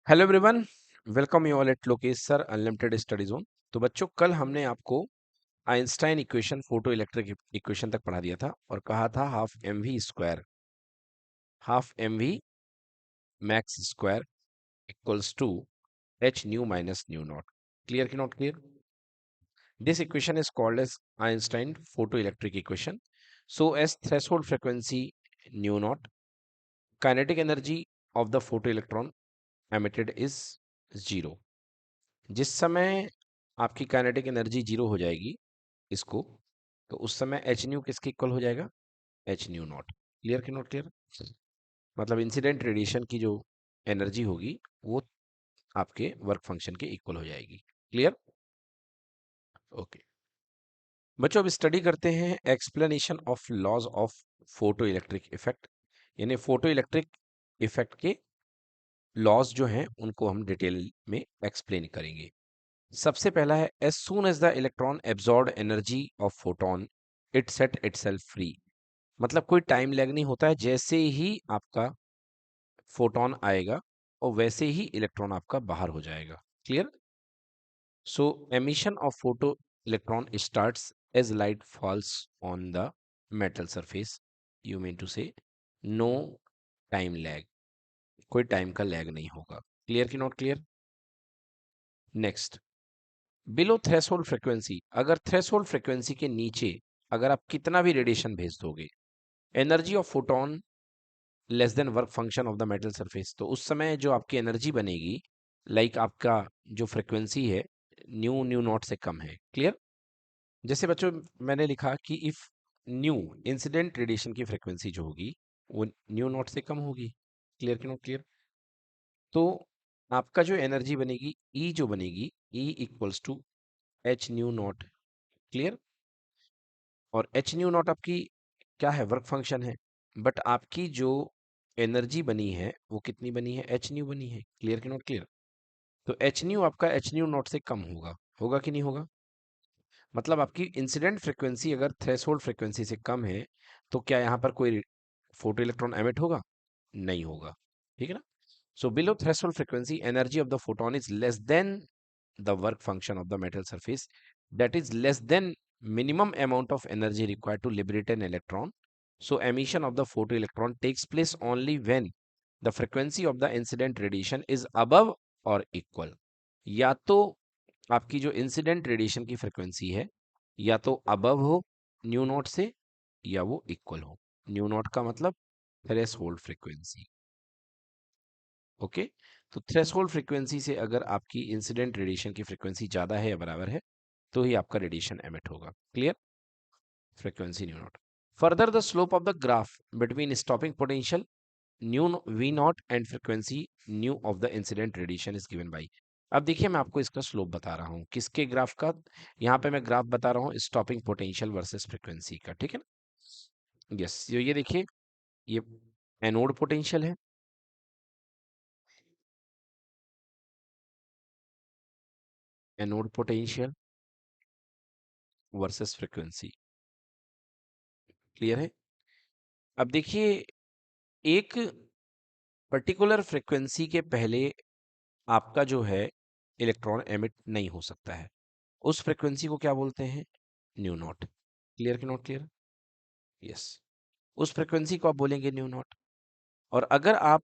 Hello everyone, welcome you all at Lokesh sir unlimited study zone. तो बच्चों, कल हमने आपको Einstein equation photoelectric equation तक पढ़ा दिया था और कहा था half M v max square equals to H nu minus nu naught. Clear कि not clear? This equation is called as Einstein photoelectric equation. So as threshold frequency nu naught, kinetic energy of the photoelectron emitted is zero. जिस समय आपकी kinetic energy zero हो जाएगी इसको, तो उस समय एच न्यू किसके इक्वल हो जाएगा? H nu naught. क्लियर कि नॉट क्लियर? मतलब इंसिडेंट रेडिएशन की जो एनर्जी होगी वो आपके वर्क फंक्शन के इक्वल हो जाएगी। क्लियर? ओके बच्चों, अब स्टडी करते हैं explanation of laws of photo electric effect, यानी फोटो इलेक्ट्रिक इफेक्ट के लॉज जो हैं उनको हम डिटेल में एक्सप्लेन करेंगे। सबसे पहला है as soon as the electron absorb energy of photon it set itself free. मतलब कोई टाइम लैग नहीं होता है, जैसे ही आपका फोटोन आएगा और वैसे ही इलेक्ट्रॉन आपका बाहर हो जाएगा। Clear? So emission of photo electron starts as light falls on the metal surface. You mean to say no time lag, कोई टाइम का लैग नहीं होगा। क्लियर कि not clear? Next, below threshold frequency, अगर थ्रेशोल्ड फ्रीक्वेंसी के नीचे अगर आप कितना भी रेडिएशन भेज दोगे, energy of photon less than work function of the metal surface, तो उस समय जो आपकी एनर्जी बनेगी, लाइक आपका जो फ्रीक्वेंसी है न्यू न्यू नॉट से कम है। क्लियर? जैसे बच्चों मैंने लिखा कि इफ न्यू इंसिडेंट रेडिएशन की फ्रीक्वेंसी जो होगी वो न्यू नॉट से कम होगी। क्लियर कि नॉट क्लियर? तो आपका जो एनर्जी बनेगी ई जो बनेगी, E equals to H nu naught. Clear? और एच न्यू नॉट आपकी क्या है? वर्क फंक्शन है। बट आपकी जो एनर्जी बनी है वो कितनी बनी है? एच न्यू बनी है। क्लियर कि नॉट क्लियर? तो एच न्यू आपका एच न्यू नॉट से कम होगा। होगा कि नहीं होगा? मतलब आपकी इंसिडेंट फ्रीक्वेंसी अगर थ्रेशोल्ड फ्रीक्वेंसी से कम है, तो क्या यहाँ पर कोई फोटो इलेक्ट्रॉन एमिट होगा? नहीं होगा। ठीक है ना? So below threshold frequency energy of the photon is less than the work function of the metal surface, that is less than minimum amount of energy required to liberate an electron. So emission of the photoelectron takes place only when the frequency of the incident radiation is above or equal. या तो आपकी जो incident radiation की frequency है या तो above हो new not से, या वो इक्वल हो। न्यू नॉट का मतलब थ्रेशोल्ड फ्रीक्वेंसी। ओके, तो थ्रेशोल्ड फ्रीक्वेंसी से अगर आपकी इंसिडेंट रेडिएशन की फ्रीक्वेंसी ज्यादा है या बराबर है, तो ही आपका रेडिएशन एमिट होगा। Clear? Frequency nu naught. Further the slope of the graph between stopping potential nu V naught and frequency nu of the incident radiation is given by. अब देखिए मैं आपको इसका स्लोप बता रहा हूँ किसके ग्राफ का। यहाँ पे मैं ग्राफ बता रहा हूँ स्टॉपिंग पोटेंशियल वर्सेस फ्रीक्वेंसी का। ठीक है ना? यस, ये देखिए, ये एनोड पोटेंशियल है, anode potential versus frequency. Clear है? अब देखिए, एक पर्टिकुलर फ्रीक्वेंसी के पहले आपका जो है इलेक्ट्रॉन एमिट नहीं हो सकता है। उस फ्रीक्वेंसी को क्या बोलते हैं? New naught. क्लियर कि नॉट क्लियर? यस, उस फ्रीक्वेंसी को आप बोलेंगे न्यू नॉट। और अगर आप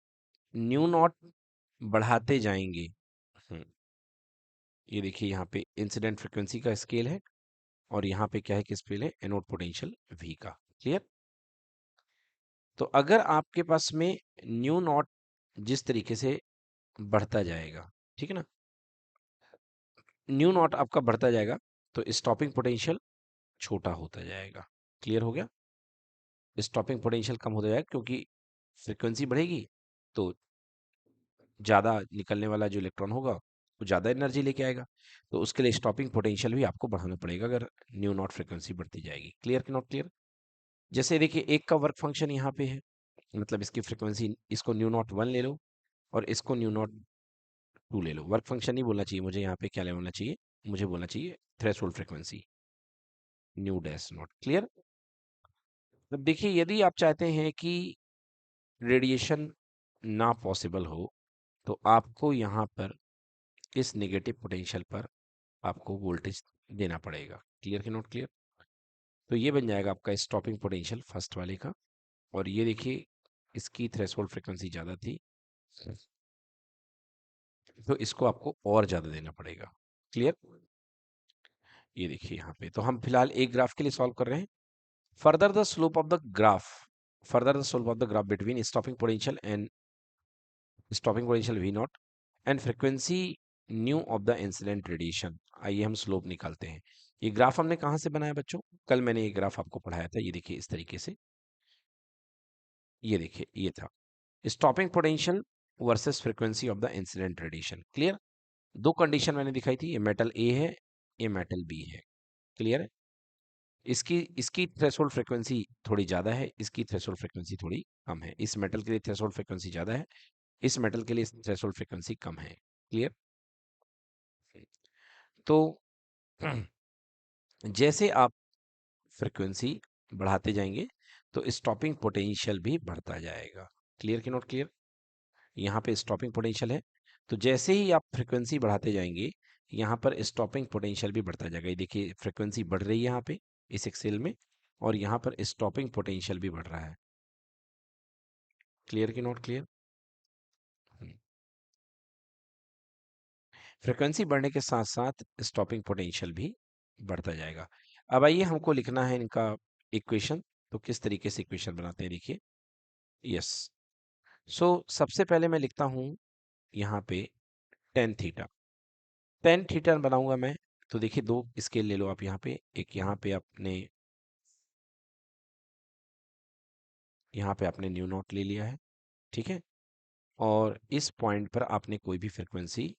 न्यू नॉट बढ़ाते जाएंगे, हम्म, ये देखिए यहाँ पे इंसिडेंट फ्रीक्वेंसी का स्केल है और यहाँ पे क्या है कि स्केल है एनोड पोटेंशियल वी का। क्लियर? तो अगर आपके पास में न्यू नॉट जिस तरीके से बढ़ता जाएगा, ठीक है ना, न्यू नॉट आपका बढ़ता जाएगा, तो स्टॉपिंग पोटेंशियल छोटा होता जाएगा। क्लियर हो गया? स्टॉपिंग पोटेंशियल कम होता जाएगा क्योंकि फ्रीक्वेंसी बढ़ेगी, तो ज़्यादा निकलने वाला जो इलेक्ट्रॉन होगा वो ज़्यादा एनर्जी लेके आएगा। तो उसके लिए स्टॉपिंग पोटेंशियल भी आपको बढ़ाना पड़ेगा अगर न्यू नॉट फ्रीक्वेंसी बढ़ती जाएगी। क्लियर कि नॉट क्लियर? जैसे देखिए, एक का वर्क फंक्शन यहाँ पे है, मतलब इसकी फ्रीक्वेंसी, इसको न्यू नॉट वन ले लो और इसको न्यू नॉट टू ले लो। वर्क फंक्शन नहीं बोलना चाहिए मुझे, यहाँ पे क्या लेना चाहिए? मुझे बोलना चाहिए threshold frequency, new dash not. Clear? अब देखिए, यदि आप चाहते हैं कि रेडिएशन ना पॉसिबल हो, तो आपको यहाँ पर इस नेगेटिव पोटेंशियल पर आपको वोल्टेज देना पड़ेगा। क्लियर कि नॉट क्लियर? तो ये बन जाएगा आपका स्टॉपिंग पोटेंशियल फर्स्ट वाले का। और ये देखिए इसकी थ्रेशोल्ड फ्रिक्वेंसी ज़्यादा थी, तो इसको आपको और ज़्यादा देना पड़ेगा। क्लियर? ये देखिए यहाँ पे तो हम फिलहाल एक ग्राफ के लिए सॉल्व कर रहे हैं। Further the slope of the graph, further the slope of the graph between stopping potential we naught and frequency nu of the incident radiation. आइए हम स्लोप निकालते हैं। ये ग्राफ हमने कहाँ से बनाया बच्चों? कल मैंने ये ग्राफ आपको पढ़ाया था। ये देखिए इस तरीके से, ये देखिए ये था stopping potential versus frequency of the incident radiation. Clear? दो कंडीशन मैंने दिखाई थी, ये मेटल ए है, ये मेटल बी है। क्लियर है? इसकी इसकी थ्रेशोल्ड फ्रीक्वेंसी थोड़ी ज़्यादा है, इसकी थ्रेशोल्ड फ्रीक्वेंसी थोड़ी कम है। इस मेटल के लिए थ्रेशोल्ड फ्रीक्वेंसी ज़्यादा है, इस मेटल के लिए थ्रेशोल्ड फ्रीक्वेंसी कम है। क्लियर? तो जैसे आप फ्रीक्वेंसी बढ़ाते जाएंगे तो स्टॉपिंग पोटेंशियल भी बढ़ता जाएगा। क्लियर कि नॉट क्लियर? यहाँ पे स्टॉपिंग पोटेंशियल है, तो जैसे ही आप फ्रीक्वेंसी बढ़ाते जाएंगे यहाँ पर स्टॉपिंग पोटेंशियल भी बढ़ता जाएगा। ये देखिए फ्रीक्वेंसी बढ़ रही है यहाँ पे इस एक्सेल में, और यहाँ पर स्टॉपिंग पोटेंशियल भी बढ़ रहा है। क्लियर कि नॉट क्लियर? फ्रीक्वेंसी बढ़ने के साथ साथ स्टॉपिंग पोटेंशियल भी बढ़ता जाएगा। अब आइए हमको लिखना है इनका इक्वेशन। तो किस तरीके से इक्वेशन बनाते हैं देखिए। यस, सो सबसे पहले मैं लिखता हूँ यहाँ पे टेन थीटा। टेन थीटा बनाऊंगा मैं, तो देखिए दो स्केल ले लो आप यहाँ पे, एक यहाँ पे आपने न्यू नॉट ले लिया है। ठीक है? और इस पॉइंट पर आपने कोई भी फ्रीक्वेंसी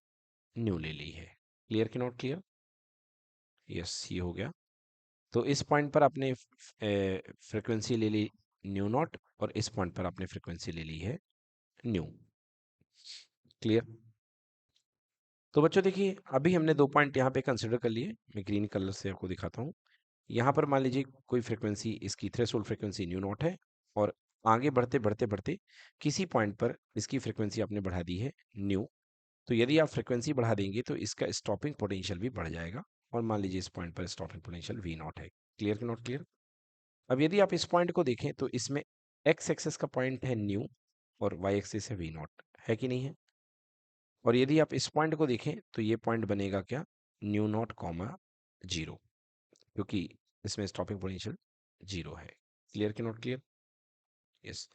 न्यू ले ली है। क्लियर कि नॉट क्लियर? यस, ये हो गया। तो इस पॉइंट पर आपने फ्रीक्वेंसी ले ली न्यू नॉट, और इस पॉइंट पर आपने फ्रीक्वेंसी ले ली है न्यू। क्लियर? तो बच्चों देखिए अभी हमने दो पॉइंट यहाँ पे कंसिडर कर लिए। मैं ग्रीन कलर से आपको दिखाता हूँ। यहाँ पर मान लीजिए कोई फ्रीक्वेंसी, इसकी थ्रेशोल्ड फ्रीक्वेंसी न्यू नॉट है, और आगे बढ़ते बढ़ते बढ़ते किसी पॉइंट पर इसकी फ्रीक्वेंसी आपने बढ़ा दी है न्यू। तो यदि आप फ्रीक्वेंसी बढ़ा देंगे तो इसका स्टॉपिंग पोटेंशियल भी बढ़ जाएगा, और मान लीजिए इस पॉइंट पर स्टॉपिंग पोटेंशियल वी नॉट है। क्लियर कि नॉट क्लियर? अब यदि आप इस पॉइंट को देखें तो इसमें एक्स एक्सेस का पॉइंट है न्यू, और वाई एक्सेस है वी नॉट, है कि नहीं है? और यदि आप इस पॉइंट को देखें तो ये पॉइंट बनेगा क्या? न्यू नॉट कॉमा जीरो, क्योंकि इसमें स्टॉपिंग पोटेंशियल जीरो है। क्लियर कि नॉट क्लियर? यस।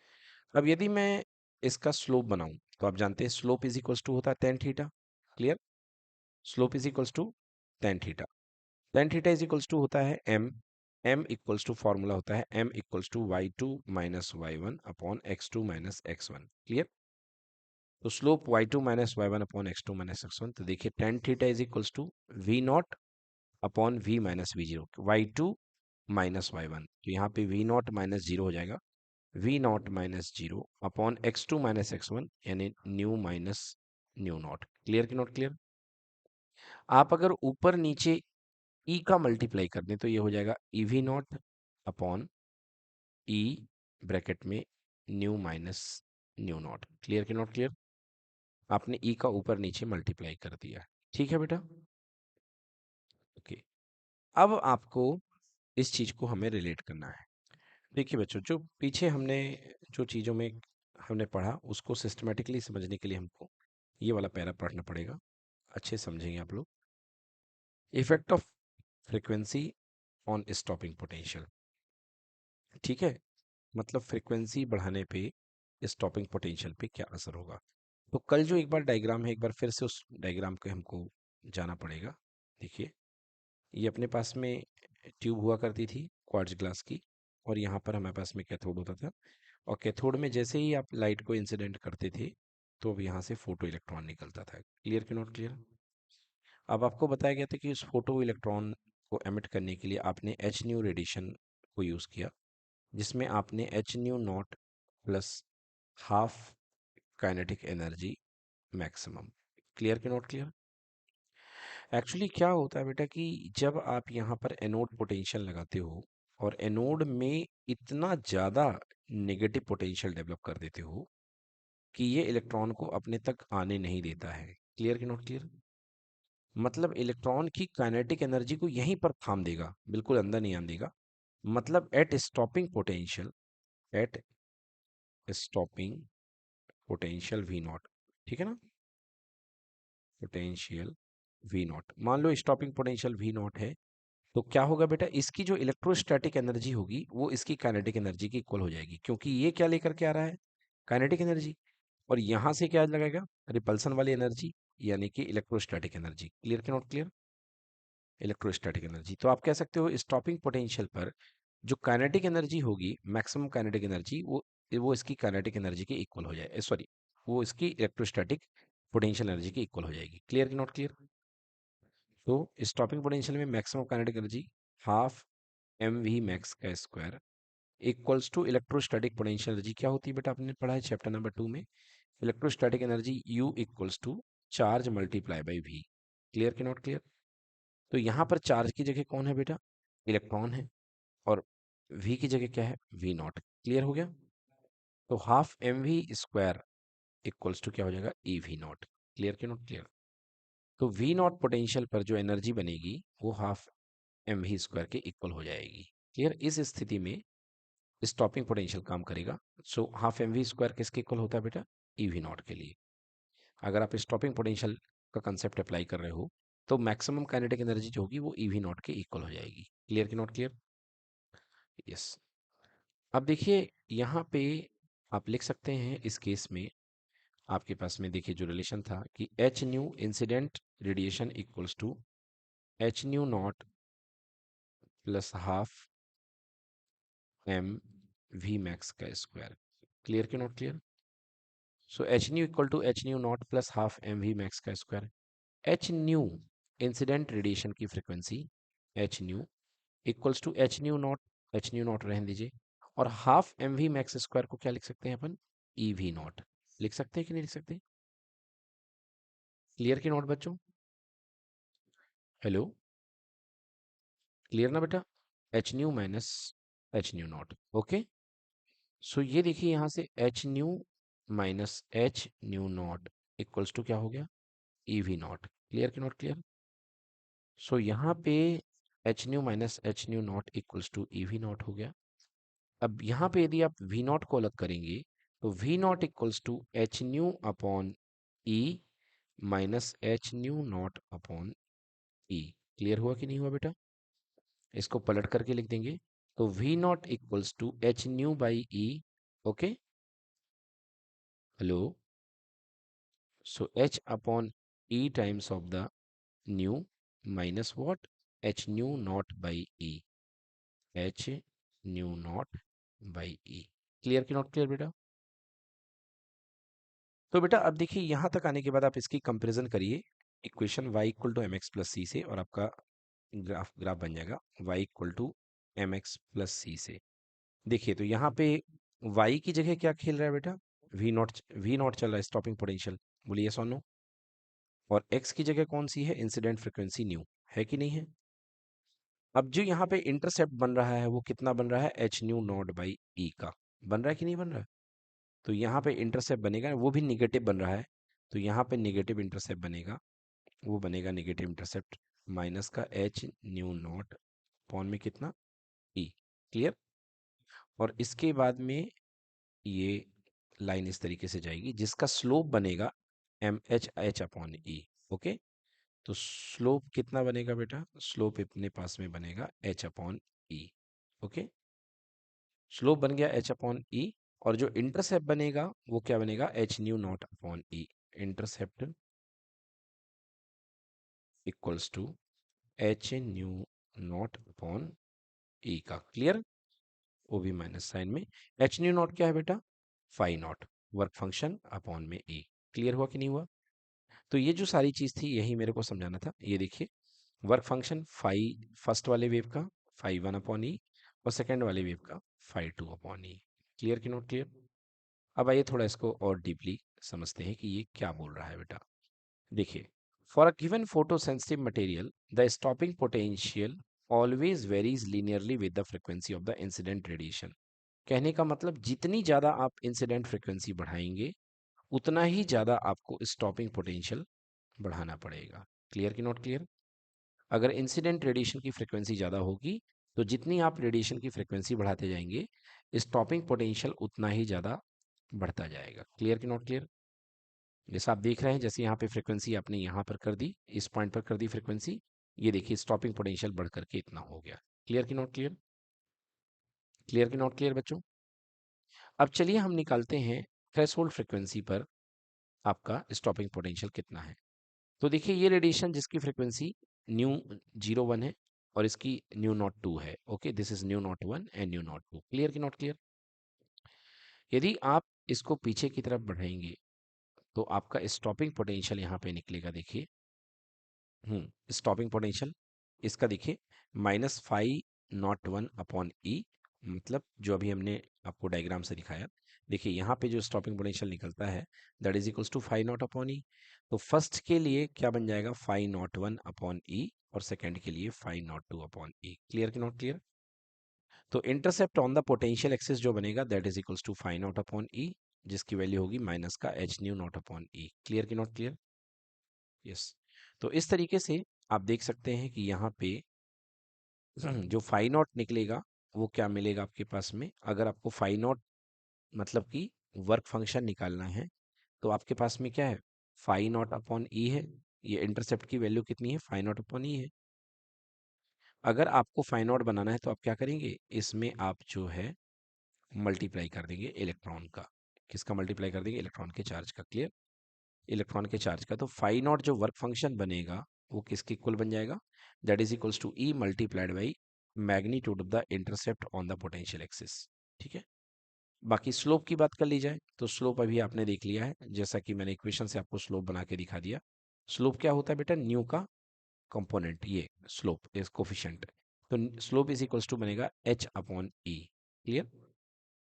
अब यदि मैं इसका स्लोप बनाऊं तो आप जानते हैं स्लोप इज इक्वल्स टू होता है tan theta. Clear? Slope is equals to tan theta. Tan theta is equals to होता है m. M equals to formula होता है m equals to y two minus y one upon x two minus x one. Clear? तो slope y two minus y one upon x two minus x one, तो देखिए tan theta is equals to we naught upon v minus v zero, Y two minus y one. तो यहाँ पे we naught minus zero हो जाएगा, v naught minus zero upon x two minus x one, यानी nu minus nu naught. Clear कि not clear? आप अगर ऊपर नीचे ई का मल्टीप्लाई कर दें तो ये हो जाएगा E V naught upon e bracket में nu minus nu naught. Clear कि नॉट क्लियर? आपने ई का ऊपर नीचे मल्टीप्लाई कर दिया। ठीक है बेटा? ओके। अब आपको इस चीज को हमें रिलेट करना है। देखिए बच्चों, जो पीछे हमने जो चीज़ों में हमने पढ़ा उसको सिस्टमेटिकली समझने के लिए हमको ये वाला पैरा पढ़ना पड़ेगा। अच्छे समझेंगे आप लोग। Effect of frequency on stopping potential. ठीक है? मतलब फ्रीक्वेंसी बढ़ाने पे स्टॉपिंग पोटेंशियल पे क्या असर होगा। तो कल जो एक बार डायग्राम है, एक बार फिर से उस डायग्राम को हमको जाना पड़ेगा। देखिए ये अपने पास में ट्यूब हुआ करती थी क्वार्ट्ज ग्लास की, और यहाँ पर हमारे पास में कैथोड होता था। और कैथोड में जैसे ही आप लाइट को इंसिडेंट करते थे तो अब यहाँ से फोटो इलेक्ट्रॉन निकलता था। क्लियर कि नॉट क्लियर? अब आपको बताया गया था कि उस फोटो इलेक्ट्रॉन को एमिट करने के लिए आपने एच न्यू रेडिएशन को यूज़ किया, जिसमें आपने H nu naught plus half kinetic energy maximum. Clear कि नॉट क्लियर? एक्चुअली क्या होता है बेटा कि जब आप यहाँ पर एनोड पोटेंशियल लगाते हो और एनोड में इतना ज़्यादा नेगेटिव पोटेंशियल डेवलप कर देते हो, कि ये इलेक्ट्रॉन को अपने तक आने नहीं देता है। क्लियर कि नॉट क्लियर? मतलब इलेक्ट्रॉन की काइनेटिक एनर्जी को यहीं पर थाम देगा, बिल्कुल अंदर नहीं आने देगा। मतलब at stopping potential, at stopping potential we naught, ठीक है ना, पोटेंशियल वी नॉट, मान लो स्टॉपिंग पोटेंशियल वी नॉट है, तो क्या होगा बेटा, इसकी जो इलेक्ट्रोस्टैटिक एनर्जी होगी वो इसकी काइनेटिक एनर्जी की इक्वल हो जाएगी, क्योंकि ये क्या लेकर के आ रहा है, काइनेटिक एनर्जी, और यहां से क्या लगेगा, रिपल्सन वाली एनर्जी, यानी कि इलेक्ट्रोस्टैटिक एनर्जी। क्लियर कि नॉट क्लियर? Electrostatic energy. तो आप कह सकते हो स्टॉपिंग पोटेंशियल पर जो काइनेटिक एनर्जी होगी, मैक्सिमम काइनेटिक एनर्जी, वो इसकी काइनेटिक एनर्जी के इक्वल हो जाए, सॉरी, वो इसकी इलेक्ट्रोस्टैटिक पोटेंशियल एनर्जी की इक्वल हो जाएगी। क्लियर कि नॉट क्लियर? तो स्टॉपिंग पोटेंशियल में maximum kinetic energy half M v max का square equals to electrostatic potential energy, क्या होती है बेटा, आपने पढ़ा है चैप्टर नंबर 2 में, electrostatic energy U equals to charge multiply by V. Clear कि नॉट क्लियर? तो यहाँ पर चार्ज की जगह कौन है बेटा, इलेक्ट्रॉन है, और v की जगह क्या है, v नॉट। क्लियर हो गया? तो half M we square equals to क्या हो जाएगा, ई वी नॉट। क्लियर कि नॉट क्लियर? तो वी नॉट पोटेंशियल पर जो एनर्जी बनेगी वो हाफ एम वी स्क्वायर के इक्वल हो जाएगी। क्लियर? इस स्थिति में स्टॉपिंग पोटेंशियल काम करेगा। So half M we square किसके इक्वल होता है बेटा, ई वी नॉट के लिए। अगर आप स्टॉपिंग पोटेंशियल का कंसेप्ट अप्लाई कर रहे हो तो मैक्सिमम काइनेटिक एनर्जी जो होगी वो ई वी नॉट के इक्वल हो जाएगी। क्लियर कि नॉट क्लियर? यस। अब देखिए यहाँ पे आप लिख सकते हैं इस केस में, आपके पास में देखिए जो रिलेशन था कि h nu incident radiation equals to H nu naught plus half M v max का स्क्वायर। क्लियर कि not clear? So h nu equal to H nu naught plus half M v max का square. H nu incident radiation की frequency, h nu equals to H nu naught रहने दीजिए, और half M v max square को क्या लिख सकते हैं अपन, ई वी नॉट। लिख सकते हैं कि नहीं लिख सकते? क्लियर कि नॉट बच्चों? हेलो, क्लियर ना बेटा? H nu minus H nu naught. Okay, so ये देखिए यहाँ से h nu minus H nu not equals to क्या हो गया, ई वी नॉट। क्लियर कि नॉट क्लियर? सो यहाँ पे h nu minus H nu not equals to E V naught हो गया। अब यहाँ पे यदि आप वी नॉट को अलग करेंगे तो V not equals to H nu upon e minus H nu naught upon E. Clear हुआ कि नहीं हुआ बेटा? इसको पलट करके लिख देंगे, तो V not equals to H nu by e. Okay, hello, so h upon e times of the nu minus what, h nu naught by e, h nu naught by e. Clear कि not clear बेटा? तो बेटा अब देखिए यहां तक आने के बाद आप इसकी कंपैरिजन करिए equation y equal to m x plus c से, और आपका ग्राफ ग्राफ बन जाएगा y equal to m x plus c से। देखिए तो यहाँ पे y की जगह क्या खेल रहा है बेटा, वी नॉट चल रहा है स्टॉपिंग पोटेंशियल, बोलिए yes or no? और x की जगह कौन सी है, इंसिडेंट फ्रिक्वेंसी न्यू, है कि नहीं है? अब जो यहाँ पे इंटरसेप्ट बन रहा है वो कितना बन रहा है, एच न्यू नॉट बाई ई का बन रहा है कि नहीं बन रहा है? तो यहाँ पे इंटरसेप्ट बनेगा, वो भी निगेटिव बन रहा है, तो यहाँ पे निगेटिव इंटरसेप्ट बनेगा, वो बनेगा निगेटिव इंटरसेप्ट माइनस का एच न्यू नॉट अपॉन में कितना, ई। क्लियर? और इसके बाद में ये लाइन इस तरीके से जाएगी जिसका स्लोप बनेगा एम एच एच अपॉन ई। ओके, तो स्लोप कितना बनेगा बेटा, स्लोप अपने पास में बनेगा एच अपॉन ई। ओके, स्लोप बन गया एच अपॉन ई, और जो इंटरसेप्ट बनेगा वो क्या बनेगा, h nu naught upon e. Intercept equals to H nu naught upon e का। क्लियर? वो भी माइनस साइन में, एच न्यू नॉट क्या है बेटा, phi naught, work function upon में ई। क्लियर हुआ कि नहीं हुआ? तो ये जो सारी चीज थी यही मेरे को समझाना था। ये देखिए वर्क फंक्शन फाई फर्स्ट वाले वेव का फाई वन अपॉन ई, और सेकेंड वाले वेव का फाई टू अपॉन ई। क्लियर कि नॉट क्लियर? अब आइए थोड़ा इसको और डीपली समझते हैं कि ये क्या बोल रहा है बेटा। देखिए, for a given photo sensitive material the stopping potential always varies linearly with the frequency of the incident radiation. कहने का मतलब जितनी ज़्यादा आप इंसिडेंट फ्रिक्वेंसी बढ़ाएंगे उतना ही ज़्यादा आपको स्टॉपिंग पोटेंशियल बढ़ाना पड़ेगा। क्लियर कि नॉट क्लियर? अगर इंसिडेंट रेडिएशन की फ्रिक्वेंसी ज़्यादा होगी, तो जितनी आप रेडिएशन की फ्रिक्वेंसी बढ़ाते जाएंगे, स्टॉपिंग पोटेंशियल उतना ही ज़्यादा बढ़ता जाएगा। क्लियर कि नॉट क्लियर? जैसा आप देख रहे हैं, जैसे यहाँ पे फ्रिक्वेंसी आपने यहाँ पर कर दी, इस पॉइंट पर कर दी फ्रिक्वेंसी, ये देखिए स्टॉपिंग पोटेंशियल बढ़ करके इतना हो गया। क्लियर कि नॉट क्लियर? क्लियर कि नॉट क्लियर बच्चों? अब चलिए हम निकालते हैं थ्रेशोल्ड फ्रिक्वेंसी पर आपका स्टॉपिंग पोटेंशियल कितना है। तो देखिए ये रेडिएशन जिसकी फ्रिक्वेंसी न्यू 01 है और इसकी न्यू नॉट 2 है। Okay, this is new not 1 and new not 2। Clear कि नॉट क्लियर? यदि आप इसको पीछे की तरफ बढ़ाएंगे तो आपका स्टॉपिंग पोटेंशियल यहाँ पे निकलेगा। देखिए स्टॉपिंग पोटेंशियल इसका देखिए -5 नॉट 1 अपॉन ई, मतलब जो अभी हमने आपको डायग्राम से दिखाया। देखिए यहाँ पे जो स्टॉपिंग पोटेंशियल निकलता है that is equals to 5 naught upon e. तो फर्स्ट के लिए क्या बन जाएगा 5 नॉट 1 अपॉन ई, और सेकंड के लिए 5 नॉट 2 अपॉन ई। क्लियर कि नॉट क्लियर? तो intercept on the potential axis जो बनेगा that is equals to 5 naught upon e, जिसकी वैल्यू होगी माइनस का h न्यू 0 अपॉन ई। क्लियर कि नॉट क्लियर? यस। तो इस तरीके से आप देख सकते हैं कि यहाँ पे जो 5 नॉट निकलेगा वो क्या मिलेगा आपके पास में। अगर आपको 5 नॉट मतलब कि वर्क फंक्शन निकालना है, तो आपके पास में क्या है 5 नॉट अपॉन ई है। ये इंटरसेप्ट की वैल्यू कितनी है 5 नॉट अपॉन ई है। अगर आपको 5 नॉट बनाना है तो आप क्या करेंगे, इसमें आप जो है मल्टीप्लाई कर देंगे इलेक्ट्रॉन का। किसका मल्टीप्लाई कर देंगे? इलेक्ट्रॉन के चार्ज का। क्लियर? इलेक्ट्रॉन के चार्ज का। तो 5 नॉट जो वर्क फंक्शन बनेगा वो किसके इक्वल बन जाएगा? That is equals to e multiplied by magnitude of the intercept on the potential axis. ठीक है। बाकी स्लोप की बात कर ली जाए तो स्लोप अभी आपने देख लिया है, जैसा कि मैंने इक्वेशन से आपको स्लोप बना के दिखा दिया। स्लोप क्या होता है बेटा? न्यू का कंपोनेंट, ये स्लोप इज कोफिशिएंट। तो स्लोप इज इक्वल्स टू बनेगा h/e। क्लियर?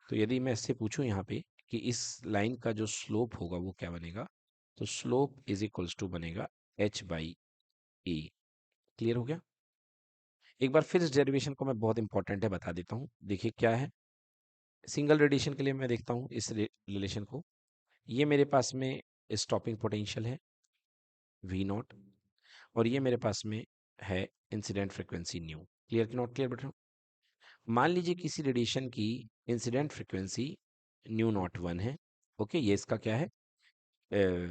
तो यदि मैं इससे पूछूं यहाँ पे कि इस लाइन का जो स्लोप होगा वो क्या बनेगा, तो स्लोप इज इक्वल्स टू बनेगा h/e। क्लियर हो गया? एक बार फिर इस डेरिवेशन को मैं बहुत इंपॉर्टेंट है बता देता हूँ। देखिए क्या है, सिंगल रेडिएशन के लिए मैं देखता हूँ इस रिलेशन को। ये मेरे पास में स्टॉपिंग पोटेंशियल है V0, और ये मेरे पास में है इंसिडेंट फ्रिक्वेंसी न्यू। क्लियर कि नॉट क्लियर बेटा? मान लीजिए किसी रेडिएशन की इंसिडेंट फ्रिक्वेंसी न्यू 0 1 है। ओके, ये इसका क्या है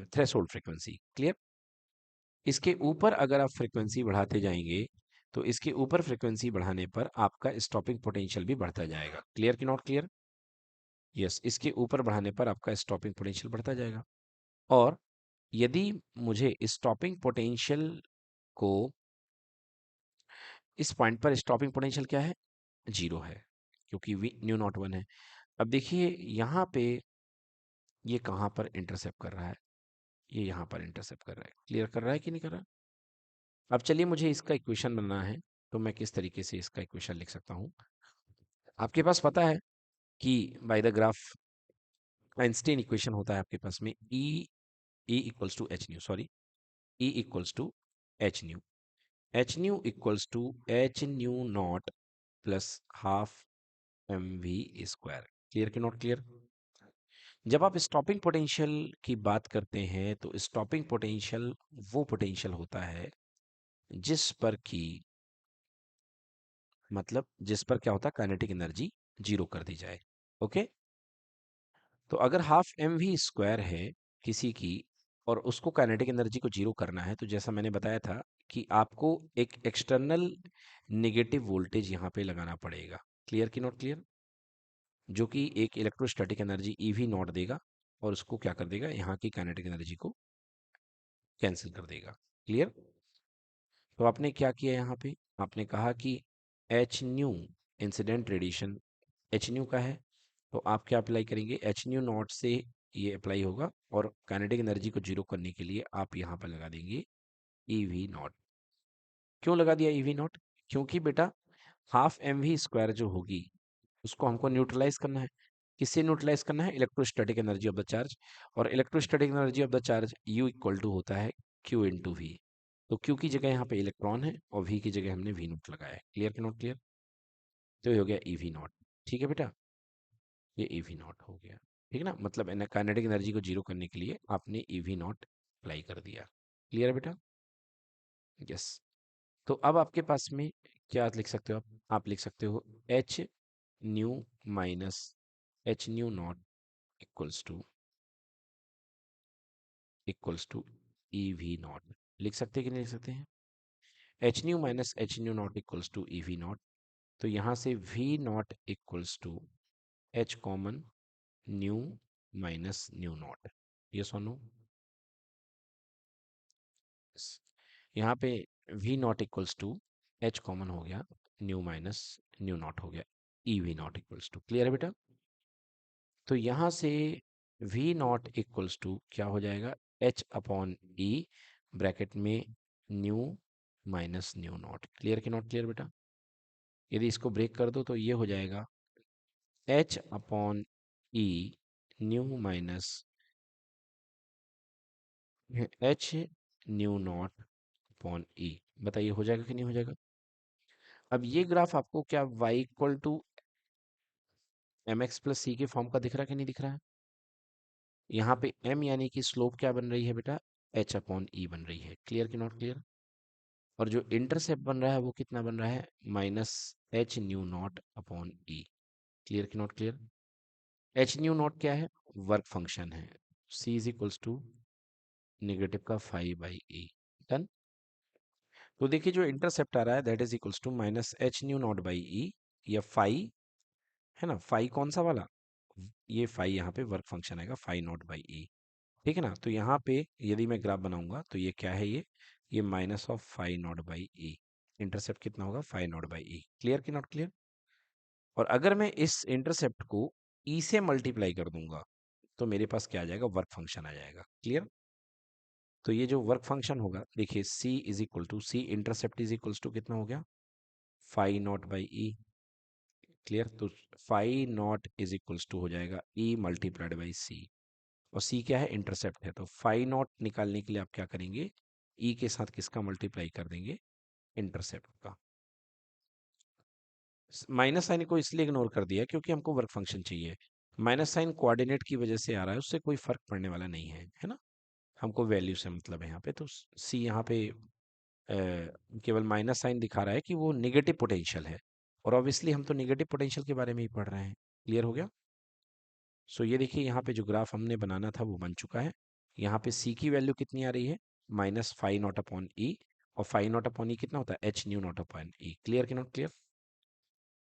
थ्रेशोल्ड फ्रिक्वेंसी। क्लियर? इसके ऊपर अगर आप फ्रिक्वेंसी बढ़ाते जाएंगे तो इसके ऊपर फ्रिक्वेंसी बढ़ाने पर आपका स्टॉपिंग पोटेंशियल भी बढ़ता जाएगा। क्लियर कि नॉट क्लियर? यस, इसके ऊपर बढ़ाने पर आपका स्टॉपिंग पोटेंशियल बढ़ता जाएगा। और यदि मुझे स्टॉपिंग पोटेंशियल को इस पॉइंट पर स्टॉपिंग पोटेंशियल क्या है 0 है, क्योंकि वी न्यू 0 1 है। अब देखिए यहाँ पे ये कहाँ पर इंटरसेप्ट कर रहा है, ये यहाँ पर इंटरसेप्ट कर रहा है। क्लियर कर रहा है कि नहीं कर रहा? अब चलिए मुझे इसका इक्वेशन बनाना है, तो मैं किस तरीके से इसका इक्वेशन लिख सकता हूँ। आपके पास पता है कि by the graph Einstein equation होता है आपके पास में E equals to H nu, sorry, E equals to H nu. H nu equals to h nu 0 plus half mv²। Clear कि नॉट क्लियर? जब आप स्टॉपिंग पोटेंशियल की बात करते हैं तो स्टॉपिंग पोटेंशियल वो पोटेंशियल होता है जिस पर की मतलब जिस पर क्या होता है काइनेटिक एनर्जी 0 कर दी जाए। ओके, तो अगर हाफ mv² है किसी की और उसको काइनेटिक एनर्जी को 0 करना है, तो जैसा मैंने बताया था कि आपको एक एक्सटर्नल नेगेटिव वोल्टेज यहाँ पे लगाना पड़ेगा। क्लियर कि नॉट क्लियर? जो कि एक इलेक्ट्रोस्टैटिक एनर्जी EV0 देगा और उसको क्या कर देगा, यहाँ की काइनेटिक एनर्जी को कैंसिल कर देगा। क्लियर? तो आपने क्या किया यहाँ पे, आपने कहा कि h nu incident radiation H new का है, तो आप क्या अप्लाई करेंगे h न्यू 0 से ये अप्लाई होगा, और काइनेटिक एनर्जी को 0 करने के लिए आप यहाँ पर लगा देंगे EV0। क्यों लगा दिया EV0? क्योंकि बेटा हाफ mv² जो होगी उसको हमको न्यूट्रलाइज करना है। किससे न्यूट्रलाइज करना है? Electrostatic energy of the charge. और electrostatic energy of the charge U equal to होता है Q इंटू वी। तो Q की जगह यहाँ पे इलेक्ट्रॉन है और V की जगह हमने V0 लगाया है। क्लियर कि नॉट क्लियर? तो ये हो गया EV0। ठीक है बेटा, ये EV0 हो गया। ठीक है ना, मतलब काइनेटिक एनर्जी को जीरो करने के लिए आपने ईवी नॉट अप्लाई कर दिया। क्लियर है बेटा? यस। तो अब आपके पास में क्या लिख सकते हो आप लिख सकते हो H nu minus H nu not equals to E V nought. लिख सकते हैं कि नहीं लिख सकते हैं? H nu minus H nu not equals to E V not. तो यहाँ से V not equals to H common nu minus nu nought. ये सुनो, यहाँ पे we not equals to H common हो गया, न्यू माइनस न्यू नॉट हो गया, E V not equals to. Clear है बेटा? तो यहाँ से वी नॉट इक्वल्स टू क्या हो जाएगा, एच अपॉन ई ब्रैकेट में nu minus nu naught. Clear कि नॉट क्लियर बेटा? यदि इसको ब्रेक कर दो तो ये हो जाएगा एच अपॉन ई nu minus H nu naught upon ई। बताइए हो जाएगा कि नहीं हो जाएगा? अब ये ग्राफ आपको क्या y equal to m x plus c के फॉर्म का दिख रहा है कि नहीं दिख रहा है? यहाँ पे m यानी कि स्लोप क्या बन रही है बेटा, h अपॉन ई बन रही है। क्लियर कि नॉट क्लियर? और जो इंटरसेप्ट बन रहा है वो कितना बन रहा है, minus H nu naught upon ई। क्लियर कि not clear? H nu naught क्या है, वर्क फंक्शन है। c is equals to negative का फाइव बाई ई। डन। तो देखिए जो इंटरसेप्ट आ रहा है that is equals to minus H nu naught by e, या फाइव है ना, फाइव कौन सा वाला, ये फाइव यहाँ पे वर्क फंक्शन आएगा, फाइव नॉट बाई ई। ठीक है ना, तो यहाँ पे यदि मैं ग्राफ बनाऊंगा तो ये क्या है, ये minus of five naught by E. Intercept कितना होगा, five naught by e. Clear कि नॉट क्लियर? और अगर मैं इस इंटरसेप्ट को ई से मल्टीप्लाई कर दूंगा तो मेरे पास क्या आ जाएगा, वर्क फंक्शन आ जाएगा। क्लियर? तो ये जो वर्क फंक्शन होगा, देखिए c is equal to c intercept is equals to कितना हो गया, five naught by e. Clear? तो five naught is equals to हो जाएगा ई मल्टीप्लाइड बाई सी। और सी क्या है, इंटरसेप्ट है। तो फाइव नॉट निकालने के लिए आप क्या करेंगे, ई के साथ किसका मल्टीप्लाई कर देंगे, इंटरसेप्ट का। माइनस साइन को इसलिए इग्नोर कर दिया क्योंकि हमको वर्क फंक्शन चाहिए। माइनस साइन कोऑर्डिनेट की वजह से आ रहा है, उससे कोई फर्क पड़ने वाला नहीं है ना। हमको वैल्यू से मतलब है यहाँ पे। तो सी यहाँ पे केवल माइनस साइन दिखा रहा है कि वो निगेटिव पोटेंशियल है, और ऑब्वियसली हम तो निगेटिव पोटेंशियल के बारे में ही पढ़ रहे हैं। क्लियर हो गया? सो ये देखिए यहाँ पे जो ग्राफ हमने बनाना था वो बन चुका है। यहाँ पे सी की वैल्यू कितनी आ रही है, minus phi naught upon e. और फाइव नॉट अपॉन ई कितना होता है, एच न्यू नॉट अपॉन ई। क्लियर कि नॉट क्लियर?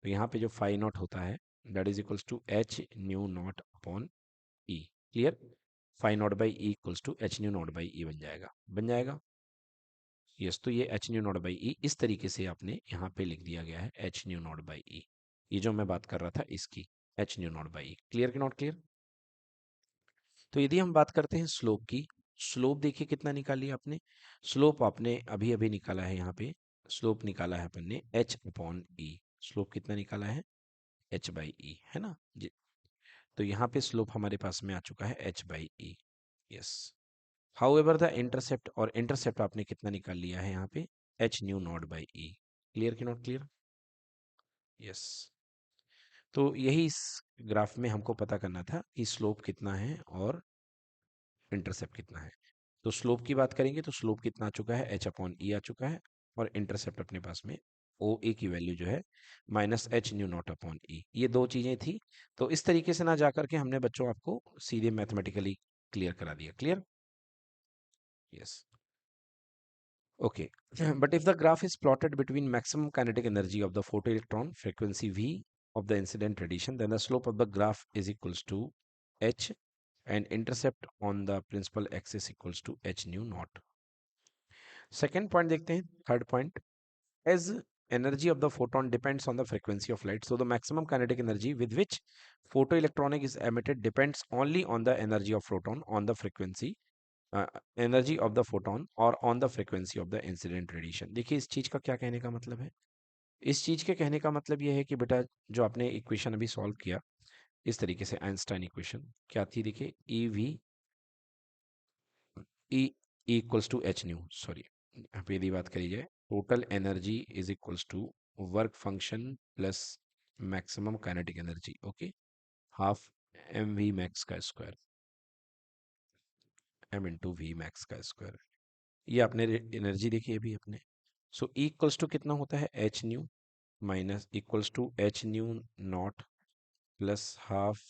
तो यहाँ पे जो फाइव नॉट होता है that is equals to H nu naught upon E. Clear? Phi naught by e equals to H nu naught by e बन जाएगा, बन जाएगा। यस, तो ये h nu naught by e इस तरीके से आपने यहाँ पे लिख दिया गया है, एच न्यू नॉट बाई ई। ये जो मैं बात कर रहा था इसकी, H nu naught by e. Clear कि नॉट क्लियर? तो यदि हम बात करते हैं स्लोप की, स्लोप देखिए कितना निकाली आपने, स्लोप आपने अभी अभी निकाला है, यहाँ पे स्लोप निकाला है अपन ने एच अपॉन ई। स्लोप कितना निकाला है, एच बाई ई, है ना जी। तो यहाँ पे स्लोप हमारे पास में आ चुका है H by E. Yes. How ever the intercept, और इंटरसेप्ट आपने कितना निकाल लिया है यहाँ पे, h nu naught by e. Clear कि नॉट क्लियर? यस। तो यही इस ग्राफ में हमको पता करना था कि स्लोप कितना है और इंटरसेप्ट कितना है। तो स्लोप की बात करेंगे तो स्लोप कितना आ चुका है, एच अपॉन ई आ चुका है। और इंटरसेप्ट अपने पास में ओ ए की वैल्यू जो है minus H nu naught upon e. ये दो चीजें थी। तो इस तरीके से ना जा करके हमने बच्चों आपको सीधे मैथमेटिकली क्लियर करा दिया। Clear? Yes. Okay. But if the graph is plotted between maximum kinetic energy of the photoelectron, frequency V of the incident radiation, then the slope of the graph is equals to h, and intercept on the principal axis equals to h nu naught. Second point देखते हैं, third point. As energy of the photon depends on the frequency of light, so the maximum kinetic energy with which photoelectronic is emitted depends only on the energy of photon on the frequency, energy of the photon और on the frequency of the incident radiation. देखिए इस चीज का क्या कहने का मतलब है, इस चीज के कहने का मतलब ये है कि बेटा जो आपने इक्वेशन अभी सॉल्व किया इस तरीके से, आइंस्टाइन इक्वेशन क्या थी, देखिए e v e equals to H nu, sorry यहाँ पे यदि बात करी जाए, total energy is equals to work function plus maximum kinetic energy, okay, half M v max का square, m into v max का स्क्वायर। ये आपने एनर्जी देखी अभी अपने। सो ई इक्वल्स टू कितना होता है, h nu minus equals to H nu naught plus half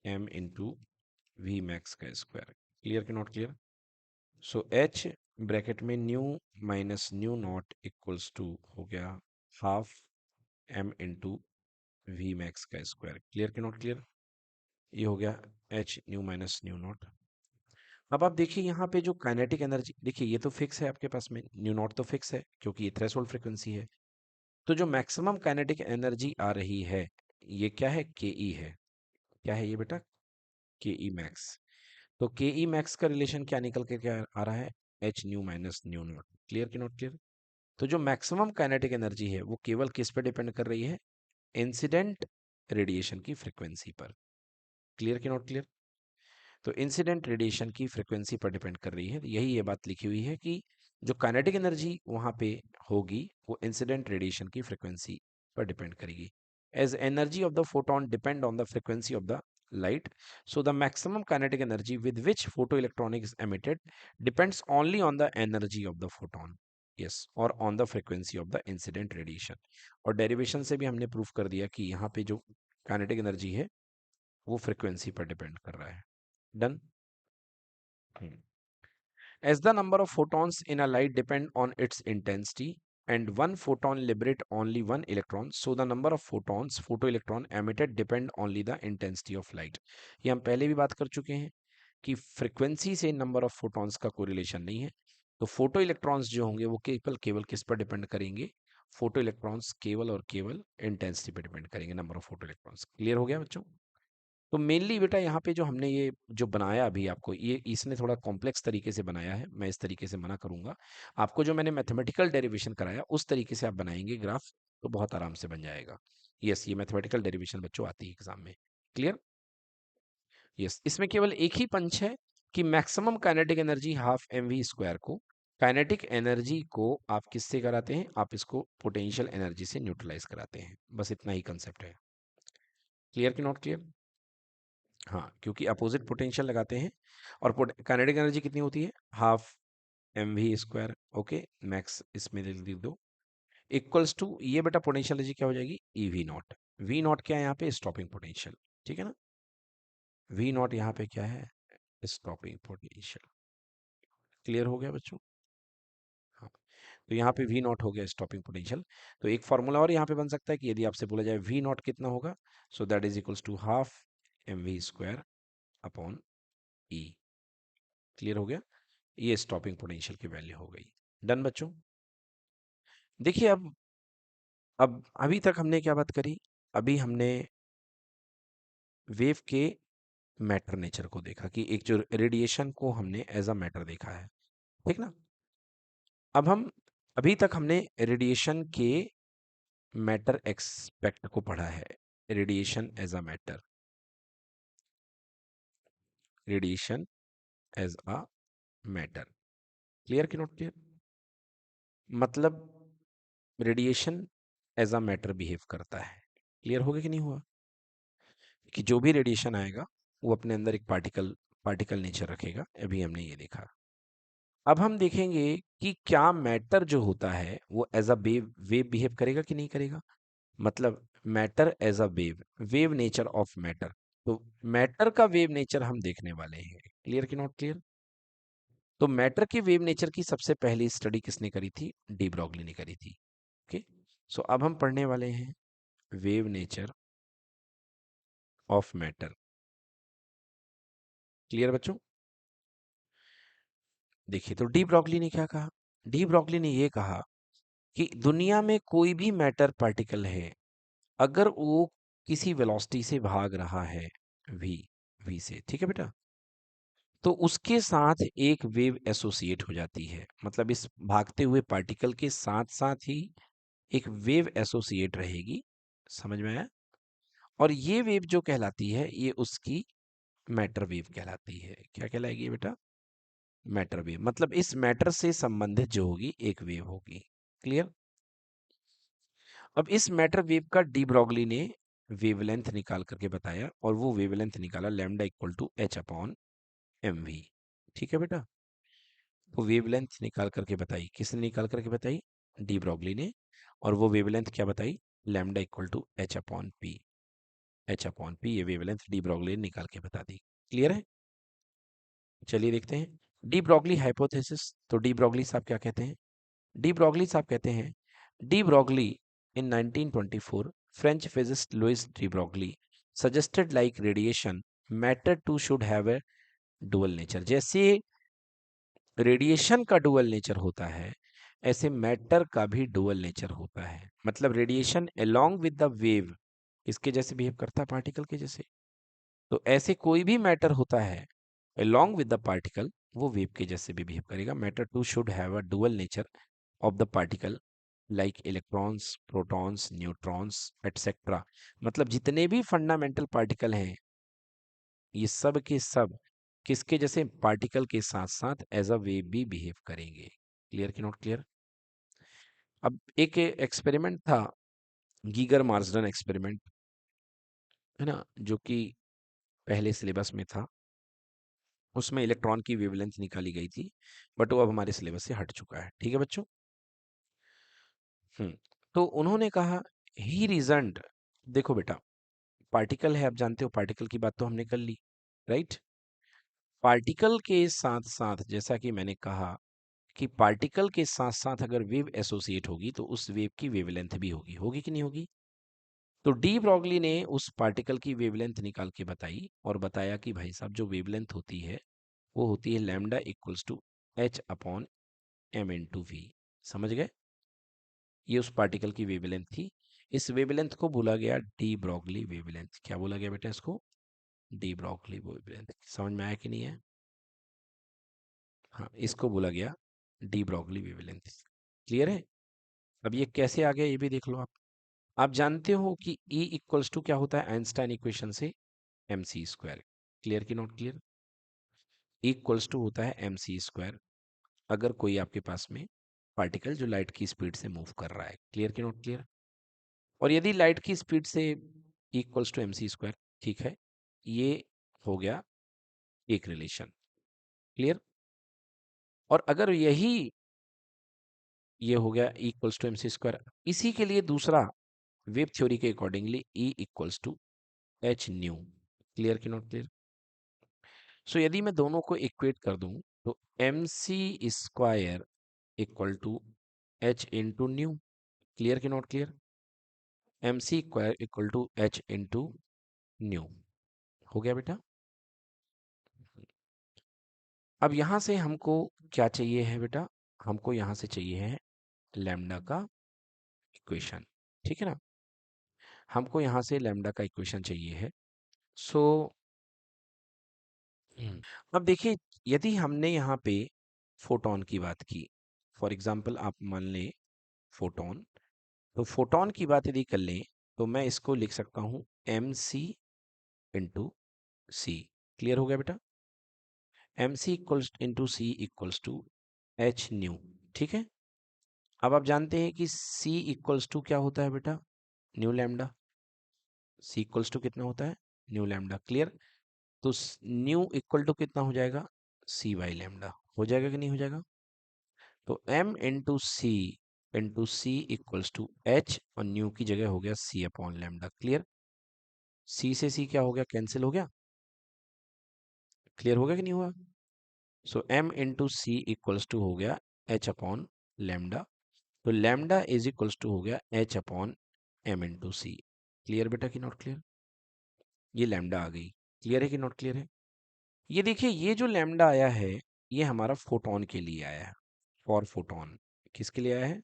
m into v max का स्क्वायर। क्लियर कि not clear? So h bracket में nu minus nu not equals to हो गया half m into v max का square. Clear कि not clear? ये हो गया h nu minus nu naught. अब आप देखिए यहाँ पे जो काइनेटिक एनर्जी, देखिए ये तो फिक्स है आपके पास में, न्यू नॉट तो फिक्स है क्योंकि ये थ्रेशोल्ड फ्रीक्वेंसी है। तो जो मैक्सिमम काइनेटिक एनर्जी आ रही है ये क्या है, के ई है। क्या है ये बेटा, के ई मैक्स। तो के ई मैक्स का रिलेशन क्या निकल के क्या आ रहा है, h nu minus nu naught. Clear कि नॉट क्लियर? तो जो मैक्सिमम काइनेटिक एनर्जी है वो केवल किस पे डिपेंड कर रही है, इंसिडेंट रेडिएशन की फ्रीक्वेंसी पर। क्लियर कि नॉट क्लियर? तो इंसिडेंट रेडिएशन की फ्रीक्वेंसी पर डिपेंड कर रही है। यही ये बात लिखी हुई है कि जो काइनेटिक एनर्जी वहां पे होगी वो इंसिडेंट रेडिएशन की फ्रीक्वेंसी पर डिपेंड करेगी। As energy of the photon depend on the frequency of the light, so the maximum kinetic energy with which photoelectronic is emitted depends only on the energy of the photon, yes, or on the frequency of the incident radiation। और derivation से भी हमने proof कर दिया कि यहाँ पे जो काइनेटिक एनर्जी है वो फ्रीक्वेंसी पर डिपेंड कर रहा है। Done. As the number of photons in a light depend on its intensity and one photon liberate only one electron, so the number of photons photoelectron emitted depend only the intensity of light। ये हम पहले भी बात कर चुके हैं कि frequency से नंबर ऑफ फोटॉन्स का कोरिलेशन नहीं है। तो फोटो इलेक्ट्रॉन्स जो होंगे वो केवल केवल किस पर डिपेंड करेंगे, फोटो इलेक्ट्रॉन्स केवल और केवल इंटेंसिटी पर डिपेंड करेंगे, number of photo electrons. Clear हो गया बच्चों? तो मेनली बेटा यहाँ पे जो हमने ये जो बनाया अभी आपको, ये इसने थोड़ा कॉम्प्लेक्स तरीके से बनाया है, मैं इस तरीके से मना करूंगा। आपको जो मैंने मैथमेटिकल डेरिवेशन कराया उस तरीके से आप बनाएंगे ग्राफ तो बहुत आराम से बन जाएगा। यस, ये मैथमेटिकल डेरिवेशन बच्चों आती है एग्जाम में। क्लियर? यस, इसमें केवल एक ही पंच है कि maximum kinetic energy half M we square को, काइनेटिक एनर्जी को आप किससे कराते हैं, आप इसको पोटेंशियल एनर्जी से न्यूट्रलाइज कराते हैं। बस इतना ही कंसेप्ट है। क्लियर कि नॉट क्लियर? हाँ, क्योंकि अपोजिट पोटेंशियल लगाते हैं। और काइनेटिक एनर्जी कितनी होती है, half M we square. Okay, max इसमें लिख दो इक्वल्स टू, ये बेटा पोटेंशियल एनर्जी क्या हो जाएगी, E we nought. V nought क्या है यहाँ पे, स्टॉपिंग पोटेंशियल। ठीक है ना, वी नॉट यहाँ पे क्या है, स्टॉपिंग पोटेंशियल। क्लियर हो गया बच्चों? हाँ, तो यहाँ पे वी नॉट हो गया स्टॉपिंग पोटेंशियल। तो एक फॉर्मूला और यहाँ पे बन सकता है कि यदि आपसे बोला जाए वी नॉट कितना होगा, so that is equals to half M we square upon E. Clear हो गया? ये स्टॉपिंग पोटेंशियल की वैल्यू हो गई। डन बच्चों? देखिए अब अभी तक हमने क्या बात करी, अभी हमने वेव के मैटर नेचर को देखा कि एक जो रेडिएशन को हमने एज अ मैटर देखा है। ठीक ना? अब हम अभी तक हमने रेडिएशन के मैटर एक्सपेक्ट को पढ़ा है, radiation as a matter, radiation as a matter. Clear कि नॉट क्लियर? मतलब radiation as a matter behave करता है। क्लियर हो गया कि नहीं हुआ? कि जो भी रेडिएशन आएगा वो अपने अंदर एक पार्टिकल पार्टिकल नेचर रखेगा। अभी हमने ये देखा। अब हम देखेंगे कि क्या मैटर जो होता है वो as a wave wave behave करेगा कि नहीं करेगा। मतलब matter as a wave, wave nature of matter. तो मैटर का वेव नेचर हम देखने वाले हैं। क्लियर कि नॉट क्लियर? तो मैटर के वेव नेचर की सबसे पहली स्टडी किसने करी थी, डी ब्रॉगली ने करी थी। ओके, सो अब हम पढ़ने वाले हैं wave nature of matter. Clear बच्चों? देखिए, तो डी ब्रॉगली ने क्या कहा, डी ब्रॉगली ने ये कहा कि दुनिया में कोई भी मैटर पार्टिकल है, अगर वो किसी वेलोसिटी से भाग रहा है, वी वी से, ठीक है बेटा, तो उसके साथ एक वेव एसोसिएट हो जाती है। मतलब इस भागते हुए पार्टिकल के साथ साथ ही एक वेव एसोसिएट रहेगी। समझ में आया? और ये वेव जो कहलाती है ये उसकी मैटर वेव कहलाती है। क्या कहलाएगी बेटा, मैटर वेव। मतलब इस मैटर से संबंधित जो होगी एक वेव होगी। क्लियर? अब इस मैटर वेव का डी ब्रॉगली ने वेवलेंथ निकाल करके बताया, और वो वेवलेंथ निकाला lambda equal to H upon M V. ठीक है बेटा, वो वेवलेंथ निकाल करके बताई, किसने निकाल करके बताई? डी ब्रॉगली ने। और वो वेवलेंथ क्या बताई? Lambda equal to H upon P. H upon P, ये वेवलेंथ डी ब्रॉगली ने निकाल के बता दी। क्लियर है? चलिए देखते हैं डी ब्रॉगली हाइपोथेसिस। तो डी ब्रॉगली साहब क्या कहते हैं? डी ब्रॉगली साहब कहते हैं, de Broglie in 1924 French physicist Louis de Broglie suggested like radiation matter too should have a dual nature. जैसे रेडिएशन का डुअल नेचर होता है, ऐसे मैटर का भी डुअल नेचर होता है। मतलब radiation along with the wave इसके जैसे बिहेव करता है, पार्टिकल के जैसे। तो ऐसे कोई भी मैटर होता है अलोंग विद द पार्टिकल, वो वेव के जैसे भी बिहेव करेगा। Matter too should have a dual nature of the particle like electrons, protons, neutrons etcetera. मतलब जितने भी फंडामेंटल पार्टिकल हैं, ये सब के सब किसके जैसे? पार्टिकल के साथ साथ एज अ वेव भी बिहेव करेंगे। क्लियर कि नॉट क्लियर? अब एक एक्सपेरिमेंट था, गीगर मार्सडन एक्सपेरिमेंट, है ना, जो कि पहले सिलेबस में था। उसमें इलेक्ट्रॉन की वेवलेंथ निकाली गई थी, बट वो अब हमारे सिलेबस से हट चुका है। ठीक है बच्चों? हम्म। तो उन्होंने कहा ही रीजनड, देखो बेटा, पार्टिकल है, आप जानते हो पार्टिकल की बात तो हमने कर ली, राइट? पार्टिकल के साथ साथ, जैसा कि मैंने कहा कि पार्टिकल के साथ साथ अगर वेव एसोसिएट होगी तो उस वेव की वेवलेंथ भी होगी। होगी कि नहीं होगी? तो डी ब्रॉगली ने उस पार्टिकल की वेवलेंथ निकाल के बताई, और बताया कि भाई साहब जो वेवलेंथ होती है वो होती है lambda equals to H upon M into V. समझ गए? ये उस पार्टिकल की वेवलेंथ थी। इस वेवलेंथ को बोला गया डी ब्रॉगली वेवलेंथ। क्या बोला गया बेटा इसको? D Broglie wavelength. समझ में आया कि नहीं है? हाँ, इसको बोला गया डी ब्रॉगली वेवलेंथ। क्लियर है? अब ये कैसे आ गया ये भी देख लो आप। आप जानते हो कि E इक्वल्स टू क्या होता है आइंस्टाइन इक्वेशन से? एम सी स्क्वायर। क्लियर की not clear? E equals to होता है एम सी स्क्वायर, अगर कोई आपके पास में पार्टिकल जो लाइट की स्पीड से मूव कर रहा है। क्लियर की नॉट क्लियर? और यदि लाइट की स्पीड से equals to M C square, ठीक है, ये हो गया एक रिलेशन। क्लियर? और अगर यही ये हो गया equals to M C square, इसी के लिए दूसरा वेव थ्योरी के accordingly E equals to H nu. Clear की नॉट क्लियर? सो यदि मैं दोनों को इक्वेट कर दूं तो m C square equal to h into nu. Clear की not clear? M C square equal to h into nu. हो गया बेटा? अब यहां से हमको क्या चाहिए है बेटा? हमको यहां से चाहिए है लैम्डा का इक्वेशन। ठीक है ना? हमको यहां से लैम्डा का इक्वेशन चाहिए है। सो अब देखिए, यदि हमने यहाँ पे फोटोन की बात की, फॉर एग्जाम्पल आप मान लें फोटोन, तो फोटोन की बात यदि कर लें तो मैं इसको लिख सकता हूँ M C into C. Clear हो गया बेटा? M C equals into C equals to H nu. ठीक है? अब आप जानते हैं कि सी इक्वल्स टू क्या होता है बेटा? Nu lambda. C equals to कितना होता है? Nu lambda. क्लियर? तो न्यू इक्वल टू कितना हो जाएगा? C by lambda. हो जाएगा कि नहीं हो जाएगा? तो m into C equals to H, और न्यू की जगह हो गया C upon lambda. Clear? C से सी क्या हो गया? कैंसिल हो गया। क्लियर हो गया कि नहीं हुआ? So m into C equals to हो गया एच अपॉन लैम्डा। तो लैम्डा इज इक्वल्स टू हो गया H upon M into C. Clear बेटा कि नॉट क्लियर? ये लैम्डा आ गई। क्लियर है कि नॉट क्लियर है? ये देखिए, ये जो लैम्डा आया है ये हमारा फोटोन के लिए आया है। For photon. किसके लिए आया है?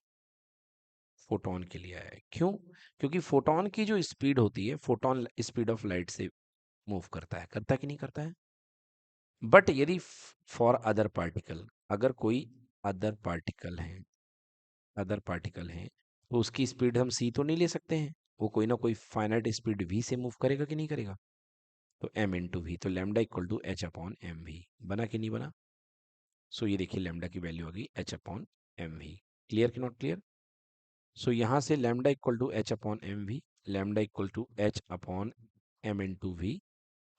फोटोन के लिए आया है। क्यों? क्योंकि फोटोन की जो स्पीड होती है, फोटोन स्पीड ऑफ लाइट से मूव करता है। करता है कि नहीं करता है? बट यदि फॉर अदर पार्टिकल, अगर कोई अदर पार्टिकल है, अदर पार्टिकल है, तो उसकी स्पीड हम सी तो नहीं ले सकते हैं। वो कोई ना कोई फाइनाइट स्पीड वी से मूव करेगा कि नहीं करेगा? तो एम इंटू वी, तो lambda equal to H upon M V. बना कि नहीं बना? सो ये देखिए लैम्डा की वैल्यू आ गई H upon M V. Clear कि नॉट क्लियर? सो यहाँ से lambda equal to H upon M V, lambda equal to H upon M into V,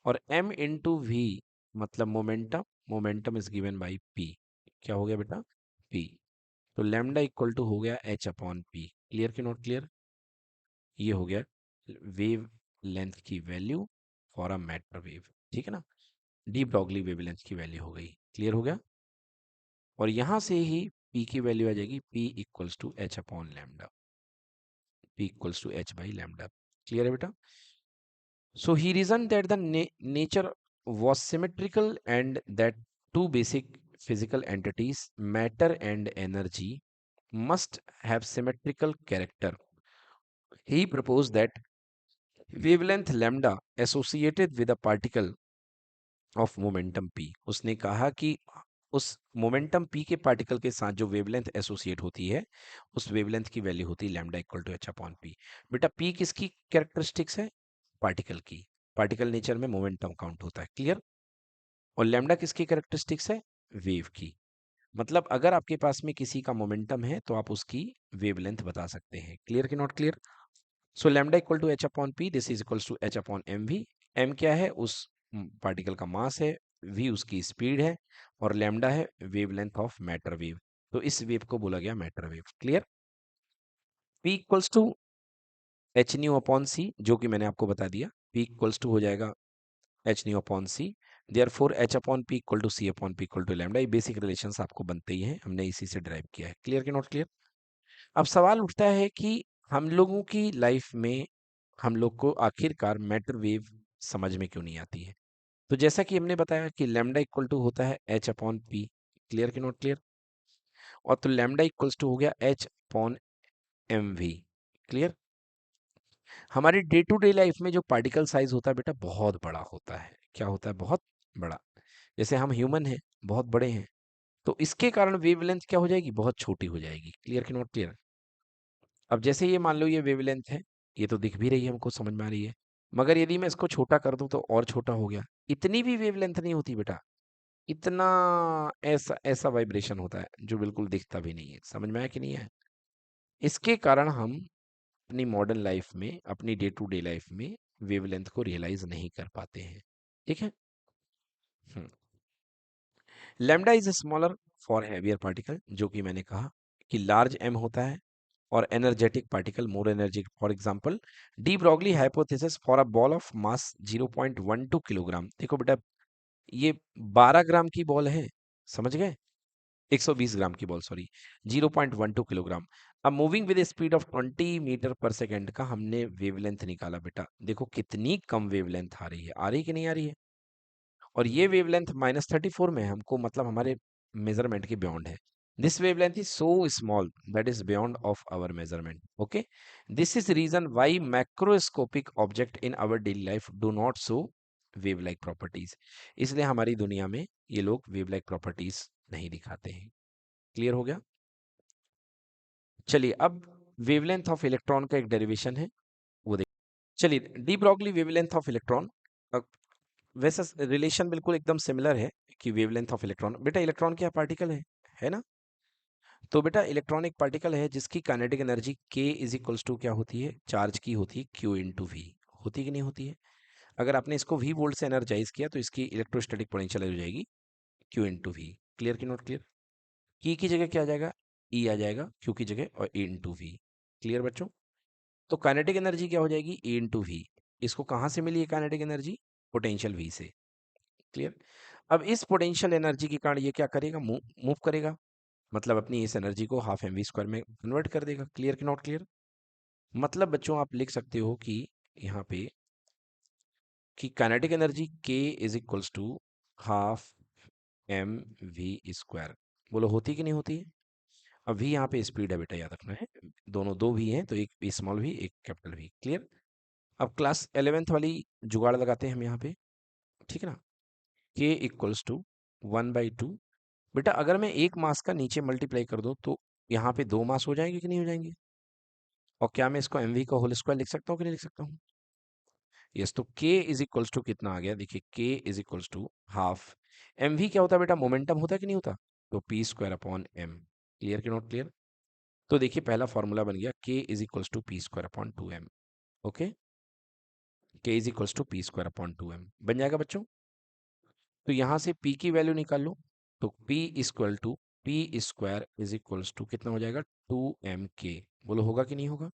और m इंटू वी मतलब momentum, momentum is given by p। क्या हो गया बेटा? p। तो लैम्डा इक्वल टू हो गया h अपॉन p। क्लियर कि नॉट क्लियर? ये हो गया वेव लेंथ की value for a matter wave, ठीक है ना। डी ब्रॉगली वेवलेंथ की वैल्यू हो गई। क्लियर हो गया? और यहां से ही p की वैल्यू आ जाएगी p equals to H upon lambda, p equals to H by lambda. Clear है बेटा? So he reasoned that the nature was symmetrical and that two basic physical entities, matter and energy, must have symmetrical character. He proposed that wavelength lambda associated with a particle of momentum p। उसने कहा कि उस momentum p के particle के साथ जो wavelength associate होती है, उस वेवलेंथ की वैल्यू होती है lambda equal to H upon P. बेटा p किसकी कैरेक्टरिस्टिक्स है? पार्टिकल की। पार्टिकल नेचर में मोमेंटम काउंट होता है। क्लियर? और लैम्डा किसकी कैरेक्टरिस्टिक्स है? वेव की। मतलब अगर आपके पास में किसी का मोमेंटम है तो आप उसकी वेवलेंथ बता सकते हैं। क्लियर कि not clear? So lambda equal to H upon P, this is equals to H upon M V. M क्या है? उस पार्टिकल का मास है, वी उसकी स्पीड है, और लैम्डा है वेवलेंथ ऑफ मैटर वेव। तो इस वेव को बोला गया matter wave. Clear? P equals to H nu upon c, जो कि मैंने आपको बता दिया। पी इक्वल्स टू हो जाएगा H nu upon C, therefore H upon P equal to C upon P equal to lambda. ये बेसिक रिलेशंस आपको बनते ही हैं, हमने इसी से ड्राइव किया है। क्लियर कि नॉट क्लियर? अब सवाल उठता है कि हम लोगों की लाइफ में हम लोग को आखिरकार मैटर वेव समझ में क्यों नहीं आती है। तो जैसा कि हमने बताया कि लैम्डा इक्वल टू होता है एच अपॉन पी। क्लियर कि नॉट क्लियर? और तो लैम्डा इक्वल्स टू हो गया H upon M V. Clear? हमारी डे टू डे लाइफ में जो पार्टिकल साइज होता है बेटा बहुत बड़ा होता है। क्या होता है? बहुत बड़ा। जैसे हम ह्यूमन हैं, बहुत बड़े हैं, तो इसके कारण वेवलेंथ क्या हो जाएगी? बहुत छोटी हो जाएगी। क्लियर कि नॉट क्लियर? अब जैसे ये मान लो ये वेवलेंथ है, ये तो दिख भी रही है, हमको समझ में आ रही है, मगर यदि मैं इसको छोटा कर दूं तो और छोटा हो गया। इतनी भी वेवलेंथ नहीं होती बेटा, इतना ऐसा ऐसा वाइब्रेशन होता है जो बिल्कुल दिखता भी नहीं है। समझ में आया कि नहीं है? इसके कारण हम अपनी मॉडर्न लाइफ में, अपनी डे टू डे लाइफ में वेवलेंथ को रियलाइज नहीं कर पाते हैं। ठीक है? Lambda is smaller for heavier particle, जो कि मैंने कहा कि लार्ज एम होता है और energetic particle more energetic. For example D Broglie hypothesis for a ball of mass 0.12 kilogram. देखो बेटा, ये 12 ग्राम की बॉल है, समझ गए? 120 ग्राम की बॉल, सॉरी, 0.12 किलोग्राम। अब moving with speed of 20 metre per second का हमने वेवलेंथ निकाला। बेटा देखो कितनी कम वेवलेंथ आ रही है, आ रही है कि नहीं आ रही है? और ये वेवलेंथ -34 में है, हमको मतलब हमारे मेजरमेंट के बियॉन्ड है। This wavelength is so small that is beyond of our measurement. Okay, this is reason why macroscopic object in our daily life do not show wave like properties. इसलिए हमारी दुनिया में ये लोग वेव लाइक प्रॉपर्टीज नहीं दिखाते हैं। Clear हो गया? चलिए अब वेवलेंथ ऑफ इलेक्ट्रॉन का एक डेरिवेशन है, वो देख। चलिए, de Broglie wavelength of electron, वैसे रिलेशन बिल्कुल एकदम सिमिलर है कि वेवलेंथ ऑफ इलेक्ट्रॉन। बेटा इलेक्ट्रॉन क्या पार्टिकल है ना? तो बेटा इलेक्ट्रॉन एक पार्टिकल है जिसकी kinetic energy k is equals to क्या होती है? चार्ज की होती है q इंटू वी। होती है कि नहीं होती है? अगर आपने इसको v वोल्ट से एनर्जाइज किया तो इसकी इलेक्ट्रोस्टैटिक पोटेंशियल हो जाएगी q इंटू वी। क्लियर कि नॉट क्लियर? की जगह क्या आ जाएगा? e आ जाएगा q की जगह, और e इंटू वी। क्लियर बच्चों? तो काइनेटिक एनर्जी क्या हो जाएगी? e into V. इसको कहाँ से मिली है काइनेटिक एनर्जी? पोटेंशियल v से। क्लियर? अब इस पोटेंशियल एनर्जी के कारण ये क्या करेगा? मूव करेगा, मतलब अपनी इस एनर्जी को हाफ एम वी स्क्वायर में कन्वर्ट कर देगा। क्लियर कि नॉट क्लियर? मतलब बच्चों आप लिख सकते हो कि यहाँ पे कि kinetic energy k is equals to half M we square. बोलो होती कि नहीं होती है? अब v यहाँ पे स्पीड है बेटा, याद रखना है, दोनों दो v हैं तो एक स्मॉल v एक कैपिटल v। क्लियर? अब क्लास 11th वाली जुगाड़ लगाते हैं हम यहाँ पे, ठीक है ना। k equals to 1/2। बेटा अगर मैं एक मास का नीचे मल्टीप्लाई कर दूं तो यहाँ पे दो मास हो जाएंगे कि नहीं हो जाएंगे? और क्या मैं इसको mv का होल स्क्वायर लिख सकता हूँ कि नहीं लिख सकता हूँ? यस, तो k इज इक्वल्स टू कितना आ गया? देखिए k is equals to half mv। क्या होता है बेटा? मोमेंटम होता है कि नहीं होता? तो p square upon m। Clear कि नॉट क्लियर? तो देखिए पहला फॉर्मूला बन गया k is equals to p square upon 2m। Okay, k is equals to p square upon 2m बन जाएगा बच्चों। तो यहां से p की वैल्यू निकाल लो, तो P square is equals to कितना हो जाएगा 2m k। बोलो होगा कि नहीं होगा।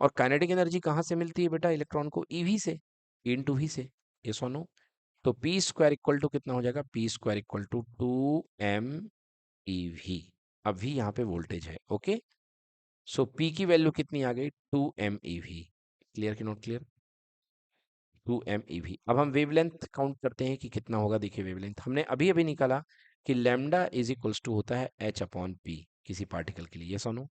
और काइनेटिक एनर्जी कहाँ से मिलती है बेटा इलेक्ट्रॉन को, ईवी से, इनटू वी से, ये सुनो। तो पी स्क्वायर इक्वल टू कितना हो जाएगा, P square equal to 2m ev। अब भी यहाँ पे वोल्टेज है, ओके। सो पी की वैल्यू कितनी आ गई, 2m ev। क्लियर कि नॉट क्लियर, 2m ev। अब हम वेवलेंथ काउंट करते हैं कि कितना होगा। देखिए वेवलेंथ हमने अभी अभी निकाला कि लैम्डा इज इक्वल्स टू होता है h अपॉन पी किसी पार्टिकल के लिए, ये सुनो।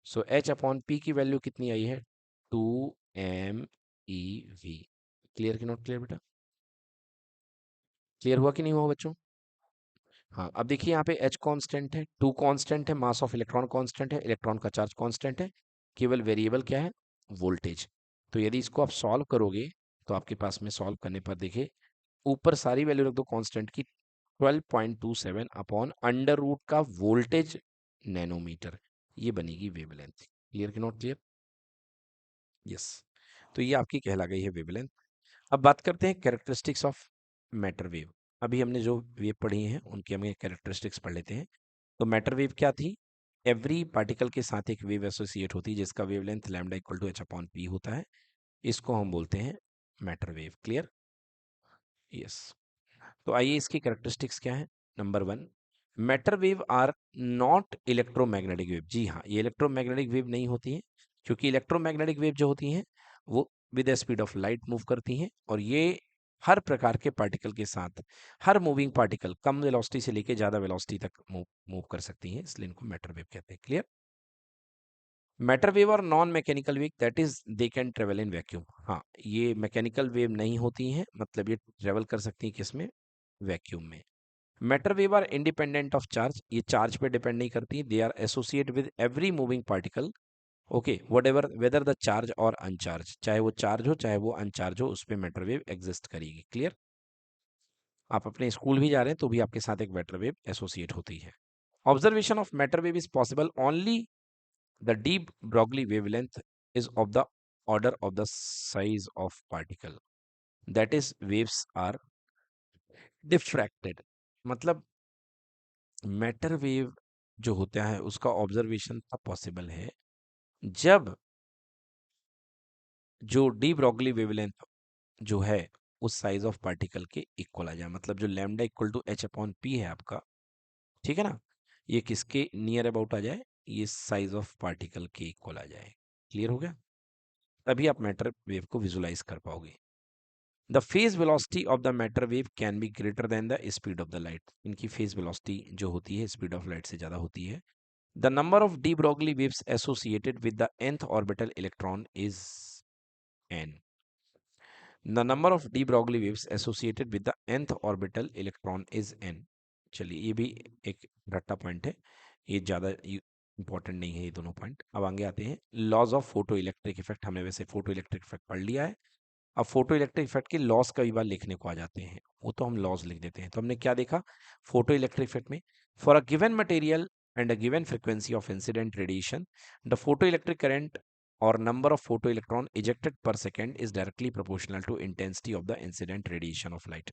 सो h अपॉन पी की वैल्यू कितनी आई है, 2m ev। क्लियर कि नॉट क्लियर बेटा, क्लियर हुआ कि नहीं हुआ बच्चों। हाँ, अब देखिए यहाँ पे h कांस्टेंट है, 2 कांस्टेंट है, मास ऑफ इलेक्ट्रॉन कांस्टेंट है, इलेक्ट्रॉन का चार्ज कांस्टेंट है, केवल वेरिएबल क्या है, वोल्टेज। तो यदि इसको आप सॉल्व करोगे तो आपके पास में सॉल्व करने पर देखिए ऊपर सारी वैल्यू रख दो कांस्टेंट की, 12.27 अपॉन अंडर रूट का वोल्टेज नैनोमीटर, ये बनेगी वेवलेंथ। क्लियर कि नॉट क्लियर, यस। तो ये आपकी कहला गई है वेवलेंथ। अब बात करते हैं कैरेक्टरिस्टिक्स ऑफ मैटर वेव। अभी हमने जो वेव पढ़ी हैं उनकी हमें कैरेक्टरिस्टिक्स पढ़ लेते हैं। तो मैटर वेव क्या थी, एवरी पार्टिकल के साथ एक वेव एसोसिएट होती है जिसका wavelength lambda equal to h upon P होता है, इसको हम बोलते हैं मैटर वेव। Clear, yes. तो आइए इसकी कैरेक्टरिस्टिक्स क्या है। Number 1, matter wave are not electromagnetic wave. जी हाँ, ये इलेक्ट्रोमैग्नेटिक वेव नहीं होती हैं, क्योंकि इलेक्ट्रोमैग्नेटिक वेव जो होती हैं वो with the speed of light move करती हैं, और ये हर प्रकार के पार्टिकल के साथ, हर मूविंग पार्टिकल कम वेलोसिटी से लेके ज्यादा वेलोसिटी तक मूव कर सकती हैं, इसलिए इनको मैटर वेव कहते हैं। क्लियर। मैटर वेव और non mechanical wave, that is they can travel in vacuum. हाँ, ये मैकेनिकल वेव नहीं होती हैं, मतलब ये ट्रेवल कर सकती हैं किसमें, वैक्यूम में। Matter wave are independent of charge, ये चार्ज पे डिपेंड नहीं करती, they are associate with every moving particle, okay, whatever whether the charge और अनचार्ज, चाहे वो चार्ज हो चाहे वो अनचार्ज हो, उस पर मैटर वेव एग्जिस्ट करेगी। क्लियर। आप अपने स्कूल भी जा रहे हैं तो भी आपके साथ एक मैटर वेव एसोसिएट होती है। Observation of matter wave is possible only the de Broglie wavelength is of the order of the size of particle, that is waves are diffracted. मतलब मैटर वेव जो होता है उसका ऑब्जर्वेशन तब possible है जब जो डी ब्रॉगली वेवलेंथ जो है उस साइज ऑफ पार्टिकल के इक्वल आ जाए, मतलब जो lambda equal to h upon P है आपका, ठीक है ना, ये किसके नियर अबाउट आ जाए, ये साइज ऑफ पार्टिकल के इक्वल आ जाए। क्लियर हो गया, तभी आप मैटर वेव को विजुलाइज कर पाओगे। The phase velocity of the matter wave can be greater than the speed of the light, इनकी फेज वेलोसिटी जो होती है स्पीड ऑफ लाइट से ज्यादा होती है। The number of de Broglie waves associated with the nth orbital electron is n. The number of de Broglie waves associated with the nth orbital electron is n. चलिए ये भी एक रट्टा point है, ये ज़्यादा इंपॉर्टेंट नहीं है ये दोनों पॉइंट। अब आगे आते हैं laws of photo electric effect. हमने वैसे फोटो इलेक्ट्रिक इफेक्ट पढ़ लिया है, अब फोटो इलेक्ट्रिक इफेक्ट के लॉस कई बार लिखने को आ जाते हैं, वो तो हम लॉस लिख देते हैं। तो हमने क्या देखा फोटो इलेक्ट्रिक इफेक्ट में, for a given material and a given frequency of incident radiation, the photoelectric current or number of photoelectron ejected per second is directly proportional to intensity of the incident radiation of light।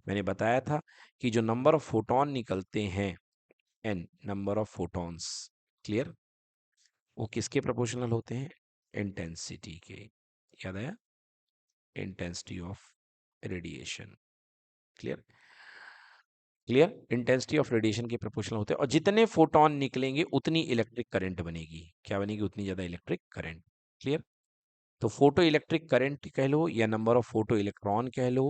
मैंने बताया था कि जो number of photon निकलते हैं, n number of photons, clear, वो किसके proportional होते हैं, इंटेंसिटी के। याद आया, intensity of radiation. Clear, clear, intensity of radiation के प्रोपोर्शनल होते हैं, और जितने फोटॉन निकलेंगे उतनी इलेक्ट्रिक करंट बनेगी। क्या बनेगी, उतनी ज्यादा इलेक्ट्रिक करंट। क्लियर। तो फोटो इलेक्ट्रिक करंट कह लो या नंबर ऑफ फोटो इलेक्ट्रॉन कह लो,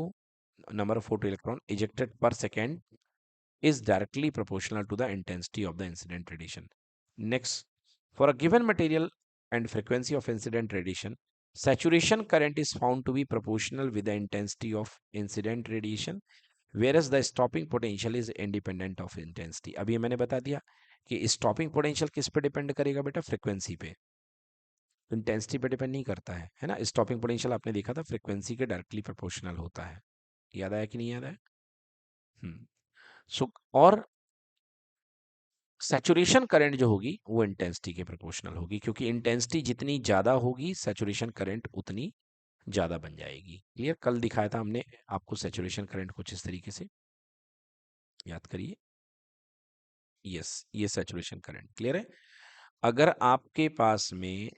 number of photo electron ejected per second is directly proportional to the intensity of the incident radiation. Next, for a given material and frequency of incident radiation, saturation current is found to be proportional with the intensity of incident radiation, whereas the stopping potential is independent of intensity। अभी मैंने बता दिया कि stopping potential किस पे depend करेगा बेटा, frequency पे, इंटेंसिटी पे डिपेंड नहीं करता है ना। स्टॉपिंग पोटेंशियल आपने देखा था फ्रीक्वेंसी के डायरेक्टली प्रोपोर्शनल होता है। याद आया कि नहीं याद आया। हम्म। सो और सैचुरेशन करंट जो होगी वो इंटेंसिटी के प्रोपोर्शनल होगी, क्योंकि इंटेंसिटी जितनी ज्यादा होगी सैचुरेशन करंट उतनी ज्यादा बन जाएगी। क्लियर? कल दिखाया था हमने आपको सैचुरेशन करंट कुछ इस तरीके से, याद करिए। यस, ये सैचुरेशन करंट। क्लियर है? अगर आपके पास में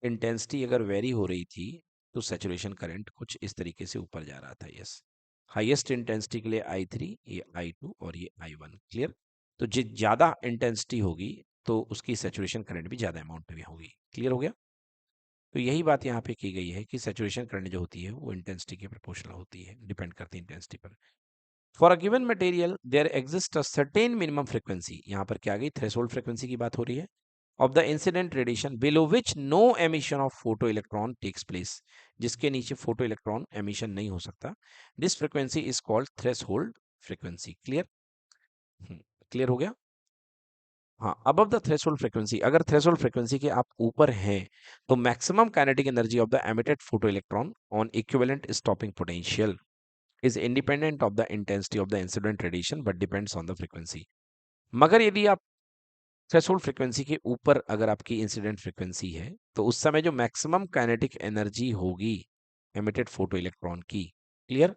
इंटेंसिटी अगर वेरी हो रही थी तो सैचुरेशन करंट कुछ इस तरीके से ऊपर जा रहा था। यस, हाईएस्ट इंटेंसिटी के लिए I3, ये I2 और ये I1। क्लियर? तो ज्यादा इंटेंसिटी होगी तो उसकी सैचुरेशन करंट भी ज्यादा अमाउंट में होगी। क्लियर हो गया? तो यही बात यहाँ पे की गई है कि सैचुरेशन करंट जो होती है वो इंटेंसिटी के प्रोपोर्शनल होती है, डिपेंड करती है इंटेंसिटी पर। For a given material there exist a certain minimum frequency, यहाँ पर क्या आ गई? थ्रेशोल्ड फ्रीक्वेंसी की बात हो रही है, of the incident radiation below which no emission of photoelectron takes place, जिसके नीचे फोटो इलेक्ट्रॉन एमिशन नहीं हो सकता। This frequency is called threshold frequency. Clear? Clear हो गया? हाँ, अबव द थ्रेशोल्ड फ्रीक्वेंसी, अगर थ्रेशोल्ड फ्रीक्वेंसी के आप ऊपर हैं तो maximum kinetic energy of the emitted photo electron on equivalent stopping potential is independent of the intensity of the incident radiation but depends on the frequency. मगर यदि आप threshold frequency के ऊपर अगर आपकी इंसिडेंट फ्रीक्वेंसी है तो उस समय जो मैक्सिमम काइनेटिक एनर्जी होगी एमिटेड फोटो इलेक्ट्रॉन की, क्लियर,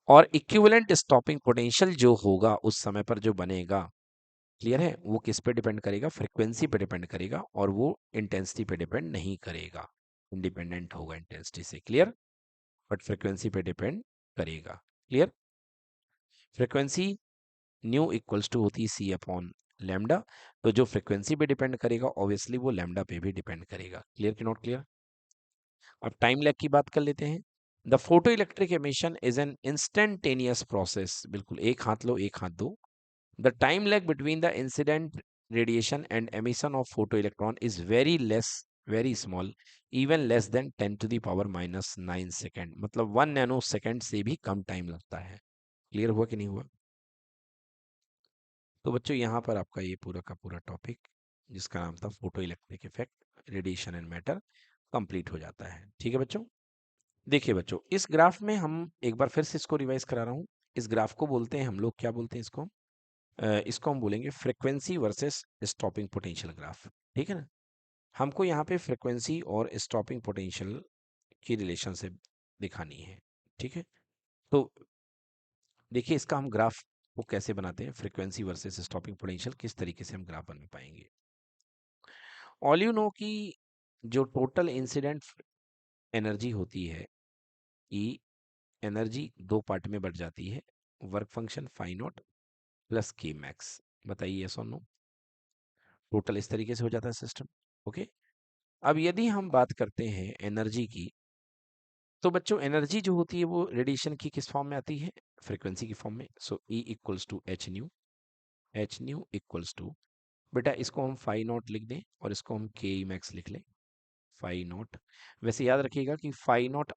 और इक्विवेलेंट स्टॉपिंग पोटेंशियल जो होगा उस समय पर जो बनेगा, क्लियर है, वो किस पे डिपेंड करेगा? फ्रीक्वेंसी पे डिपेंड करेगा, और वो इंटेंसिटी पे डिपेंड नहीं करेगा, इंडिपेंडेंट होगा इंटेंसिटी से। क्लियर? बट फ्रीक्वेंसी पे डिपेंड करेगा। Clear? Frequency nu equals to होती है सी अपॉन लैम्डा, तो जो फ्रीक्वेंसी पे डिपेंड करेगा ऑब्वियसली वो लैम्डा पे भी डिपेंड करेगा। क्लियर कि नॉट क्लियर? अब टाइम लैग की बात कर लेते हैं। The photo electric emission is an instantaneous process, बिल्कुल एक हाथ लो एक हाथ दो। The time lag between the incident radiation and emission of photo electron is very less, very small, even less than 10⁻⁹ second, मतलब 1 नैनो सेकेंड से भी कम time लगता है। क्लियर हुआ कि नहीं हुआ? तो बच्चों यहाँ पर आपका ये पूरा का पूरा टॉपिक जिसका नाम था photo electric effect radiation and matter complete हो जाता है। ठीक है बच्चों? देखिए बच्चों, इस ग्राफ में हम एक बार फिर से इसको रिवाइज करा रहा हूँ। इस ग्राफ को बोलते हैं हम लोग, क्या बोलते हैं इसको? इसको हम बोलेंगे frequency versus stopping potential graph. ठीक है ना? हमको यहाँ पे फ्रीक्वेंसी और स्टॉपिंग पोटेंशियल की रिलेशनशिप दिखानी है। ठीक है? तो देखिए इसका हम ग्राफ को कैसे बनाते हैं, फ्रीक्वेंसी वर्सेस स्टॉपिंग पोटेंशियल किस तरीके से हम ग्राफ बना पाएंगे। ऑल यू नो कि जो टोटल इंसिडेंट एनर्जी होती है, ई एनर्जी दो पार्ट में बढ़ जाती है, work function phi not plus के मैक्स। बताइए यस और नो? टोटल इस तरीके से हो जाता है सिस्टम। ओके, अब यदि हम बात करते हैं एनर्जी की, तो बच्चों एनर्जी जो होती है वो रेडिएशन की किस फॉर्म में आती है? फ्रीक्वेंसी की फॉर्म में। So e equals to H nu equals to, बेटा इसको हम फाई नॉट लिख दें और इसको हम के ई मैक्स लिख लें, फाई नॉट। वैसे याद रखिएगा कि फाई नॉट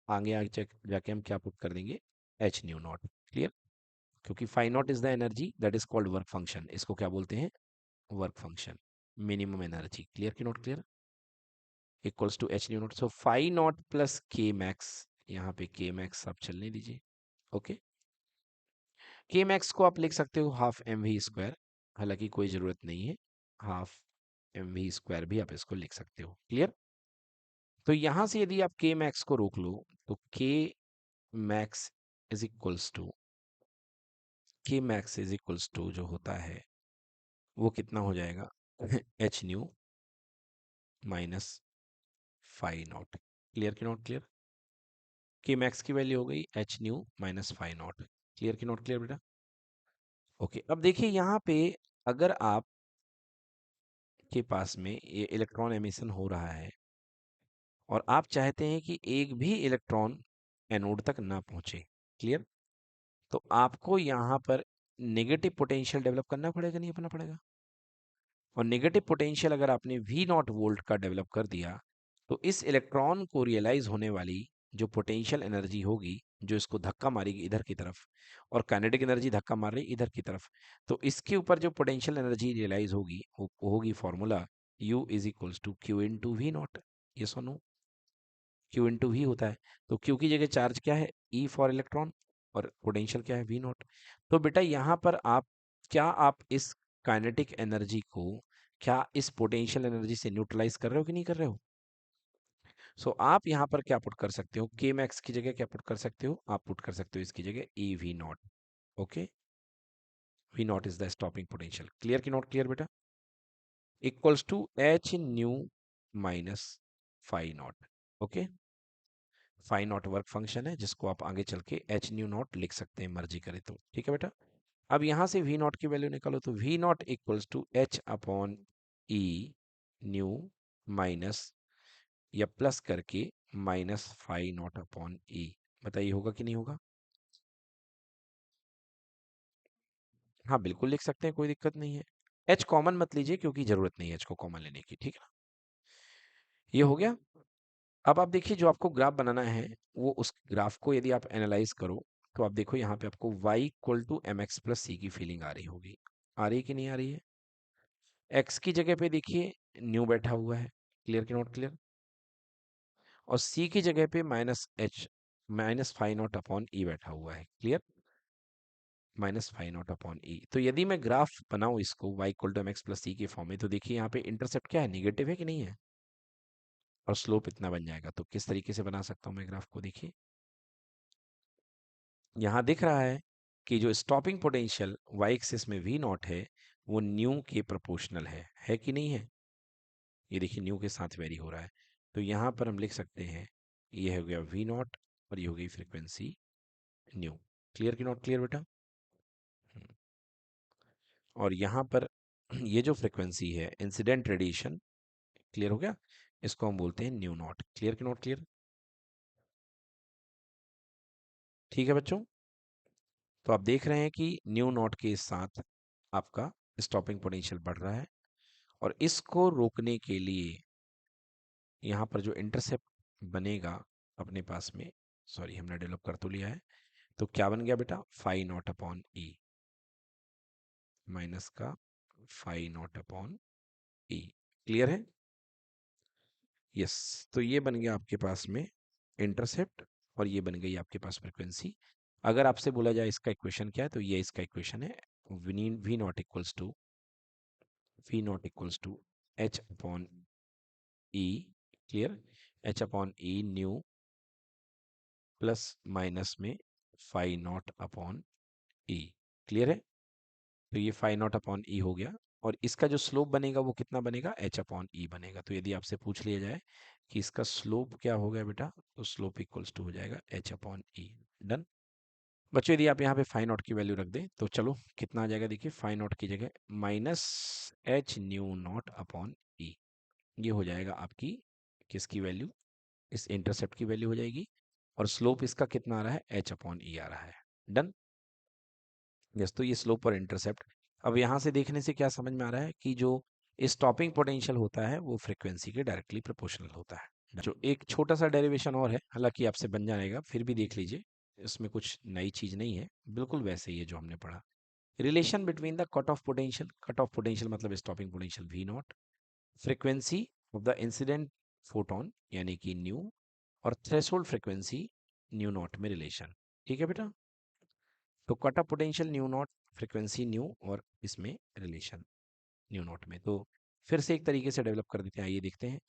आगे आगे जाके हम क्या पुट कर देंगे? H nu naught. क्लियर? क्योंकि phi naught is the energy that is called work function, इसको क्या बोलते हैं? Work function, minimum energy. Clear कि not clear? Equals to H nu naught. So phi not plus के max, यहाँ पे के मैक्स आप चलने दीजिए। ओके, के मैक्स को आप लिख सकते हो हाफ एम वी स्क्वायर, हालांकि कोई जरूरत नहीं है, हाफ एम वी स्क्वायर भी आप इसको लिख सकते हो। क्लियर? तो यहां से यदि आप के मैक्स को रोक लो तो K max is equals to, K max is equals to जो होता है वो कितना हो जाएगा? H nu minus phi nought. Clear कि नॉट क्लियर? के मैक्स की वैल्यू हो गई H nu minus phi nought. Clear कि नॉट क्लियर बेटा? ओके, अब देखिए यहाँ पे अगर आप के पास में ये इलेक्ट्रॉन एमिशन हो रहा है और आप चाहते हैं कि एक भी इलेक्ट्रॉन एनोड तक ना पहुंचे, क्लियर, तो आपको यहाँ पर नेगेटिव पोटेंशियल डेवलप करना पड़ेगा, नहीं अपना पड़ेगा? और नेगेटिव पोटेंशियल अगर आपने वी नॉट वोल्ट का डेवलप कर दिया तो इस इलेक्ट्रॉन को रियलाइज होने वाली जो पोटेंशियल एनर्जी होगी, जो इसको धक्का मारेगी इधर की तरफ, और काइनेटिक एनर्जी धक्का मार रही इधर की तरफ, तो इसके ऊपर जो पोटेंशियल एनर्जी रियलाइज होगी वो होगी formula U is equals to Q into we nought. ये सुनो, क्यू इन टू वी होता है, तो क्यू की जगह चार्ज क्या है? E फॉर इलेक्ट्रॉन, और पोटेंशियल क्या है? We not. तो बेटा यहाँ पर आप क्या आप इस काइनेटिक एनर्जी को क्या इस पोटेंशियल एनर्जी से न्यूट्रलाइज कर रहे हो कि नहीं कर रहे हो? सो आप यहाँ पर क्या पुट कर सकते हो, के मैक्स की जगह क्या पुट कर सकते हो, आप पुट कर सकते हो इसकी जगह E we naught. Okay, V naught is the stopping potential. Clear कि नॉट क्लियर बेटा? Equals to H nu minus phi naught. Okay, phi naught work function है जिसको आप आगे चल के एच न्यू नॉट लिख सकते हैं मर्जी करे तो। ठीक है बेटा, अब यहां से वी नॉट की वैल्यू निकालो तो V not equals to H upon E nu minus या प्लस करके माइनस फाई नॉट अपॉन ई। बताइए होगा कि नहीं होगा? हाँ बिल्कुल लिख सकते हैं, कोई दिक्कत नहीं है। एच कॉमन मत लीजिए क्योंकि जरूरत नहीं है एच को कॉमन लेने की। ठीक है, ये हो गया। अब आप देखिए जो आपको ग्राफ बनाना है वो उस ग्राफ को यदि आप एनालाइज करो तो आप देखो यहाँ पे आपको y equal to m x plus c की फीलिंग आ रही होगी। आ रही है कि नहीं आ रही है? x की जगह पे देखिए न्यू बैठा हुआ है। क्लियर कि नॉट क्लियर? और c की जगह पे minus h minus phi naught upon e बैठा हुआ है। Clear? Minus phi naught upon e. तो यदि मैं ग्राफ बनाऊं इसको y equal to m x plus c के फॉर्म में तो देखिए यहाँ पे इंटरसेप्ट क्या है, निगेटिव है कि नहीं है? और स्लोप इतना बन जाएगा। तो किस तरीके से बना सकता हूँ मैं ग्राफ को? देखिए यहाँ दिख रहा है कि जो स्टॉपिंग पोटेंशियल y एक्सिस में v नॉट है वो न्यू के प्रोपोर्शनल है कि नहीं है? ये देखिए न्यू के साथ वेरी हो रहा है। तो यहाँ पर हम लिख सकते हैं ये हो गया v नॉट और ये हो गई फ्रीक्वेंसी न्यू। क्लियर कि नॉट क्लियर बेटा? हम्म। और यहाँ पर ये जो फ्रीक्वेंसी है इंसिडेंट रेडिएशन, क्लियर हो गया, इसको हम बोलते हैं न्यू नॉट। क्लियर कि नॉट क्लियर? ठीक है बच्चों, तो आप देख रहे हैं कि न्यू नॉट के साथ आपका स्टॉपिंग पोटेंशियल बढ़ रहा है और इसको रोकने के लिए यहाँ पर जो इंटरसेप्ट बनेगा अपने पास में, सॉरी हमने डेवलप कर तो लिया है, तो क्या बन गया बेटा, phi naught upon e minus का फाई नॉट अपॉन ई। क्लियर है? यस, तो ये बन गया आपके पास में इंटरसेप्ट और ये बन गई आपके पास फ्रीक्वेंसी। अगर आपसे बोला जाए इसका इक्वेशन क्या है तो ये इसका इक्वेशन है, we not equals to H upon E. Clear? H upon E nu plus minus में फाई नॉट अपॉन ई। क्लियर है? तो ये फाई नॉट अपॉन ई हो गया और इसका जो स्लोप बनेगा वो कितना बनेगा, एच अपॉन ई बनेगा। तो यदि आपसे पूछ लिया जाए कि इसका स्लोप क्या हो गया बेटा, तो स्लोप इक्वल्स टू हो जाएगा एच अपॉन ई। डन बच्चों, यदि आप यहाँ पे फाई नॉट की वैल्यू रख दें तो चलो कितना आ जाएगा, देखिए फाई नॉट की जगह minus H nu naught upon e. ये हो जाएगा आपकी किसकी वैल्यू, इस इंटरसेप्ट की वैल्यू हो जाएगी और स्लोप इसका कितना आ रहा है, एच अपॉन ई आ रहा है। डन। यस, तो ये स्लोप और इंटरसेप्ट। अब यहाँ से देखने से क्या समझ में आ रहा है कि जो स्टॉपिंग पोटेंशियल होता है वो फ्रीक्वेंसी के डायरेक्टली प्रोपोर्शनल होता है। जो एक छोटा सा डेरिवेशन और है, हालांकि आपसे बन जाएगा, फिर भी देख लीजिए, इसमें कुछ नई चीज नहीं है, बिल्कुल वैसे ही है जो हमने पढ़ा। Relation between the cut off potential मतलब stopping potential we naught, frequency of the incident photon यानी कि न्यू, और थ्रेशोल्ड फ्रीक्वेंसी न्यू नॉट में रिलेशन। ठीक है बेटा, तो cut off potential nu naught, frequency nu और इसमें रिलेशन न्यू नॉट में। तो फिर से एक तरीके से डेवलप कर देते हैं, आइए देखते हैं।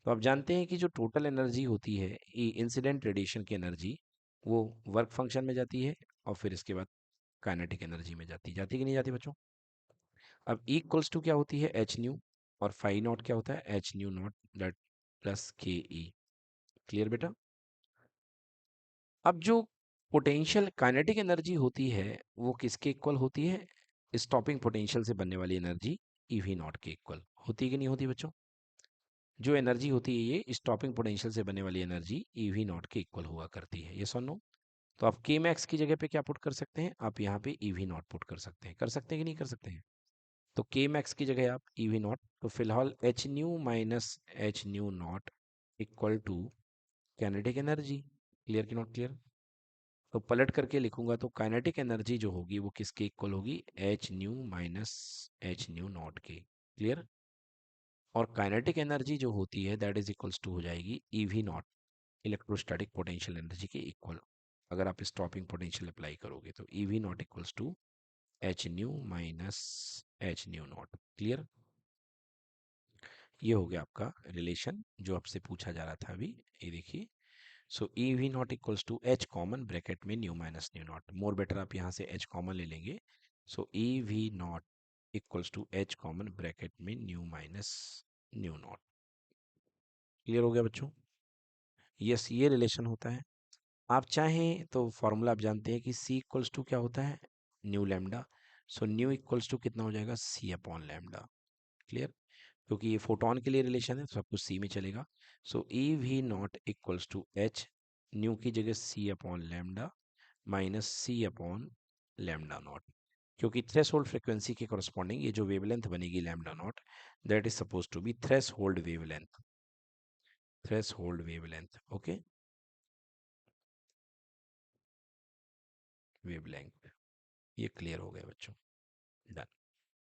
तो आप जानते हैं कि जो टोटल एनर्जी होती है इंसिडेंट रेडिएशन की एनर्जी, वो वर्क फंक्शन में जाती है और फिर इसके बाद काइनेटिक एनर्जी में जाती कि नहीं जाती बच्चों? अब E इक्वल्स टू क्या होती है, एच न्यू, और फाई नॉट क्या होता है, h nu not that plus के ई। क्लियर बेटा? अब जो पोटेंशियल काइनेटिक एनर्जी होती है वो किसके इक्वल होती है, स्टॉपिंग पोटेंशियल से बनने वाली एनर्जी ईवी नॉट के इक्वल होती है कि नहीं होती बच्चों? जो एनर्जी होती है ये स्टॉपिंग पोटेंशियल से बनने वाली एनर्जी ईवी नॉट के इक्वल हुआ करती है, ये सुन लो। तो आप के मैक्स की जगह पे क्या पुट कर सकते हैं, आप यहाँ पे ईवी नॉट पुट कर सकते हैं कि नहीं कर सकते हैं? तो के मैक्स की जगह आप ईवी नॉट, तो फिलहाल H nu minus H nu naught equal to kinetic energy. Clear कि नॉट क्लियर? तो पलट करके लिखूंगा तो काइनेटिक एनर्जी जो होगी वो किसके इक्वल होगी, H nu minus H nu naught के। क्लियर? और काइनेटिक एनर्जी जो होती है दैट इज इक्वल्स टू हो जाएगी E V naught, electrostatic potential energy के इक्वल। अगर आप स्टॉपिंग पोटेंशियल अप्लाई करोगे तो E V naught equals to H nu minus H nu naught. Clear? ये हो गया आपका रिलेशन जो आपसे पूछा जा रहा था अभी। ये देखिए, so e we not equals to H common bracket में nu minus nu naught. More better आप यहाँ से एच कॉमन ले लेंगे। So e we not equals to H common bracket में nu minus nu naught. Clear हो गया बच्चों? यस, ये रिलेशन होता है। आप चाहें तो फॉर्मूला आप जानते हैं कि सी इक्वल्स टू क्या होता है, nu lambda. So nu equals to कितना हो जाएगा, सी अपॉन लैम्डा। क्लियर? क्योंकि ये फोटोन के लिए रिलेशन है तो सब कुछ सी में चलेगा। So e we not equals to H, nu की जगह c upon lambda minus c upon lambda naught. क्योंकि थ्रेशोल्ड फ्रीक्वेंसी के कॉरस्पॉन्डिंग ये जो वेवलेंथ बनेगी lambda naught, that is suppose to be threshold wavelength. Threshold wavelength, okay, wavelength. ये clear हो गया बच्चों? डन।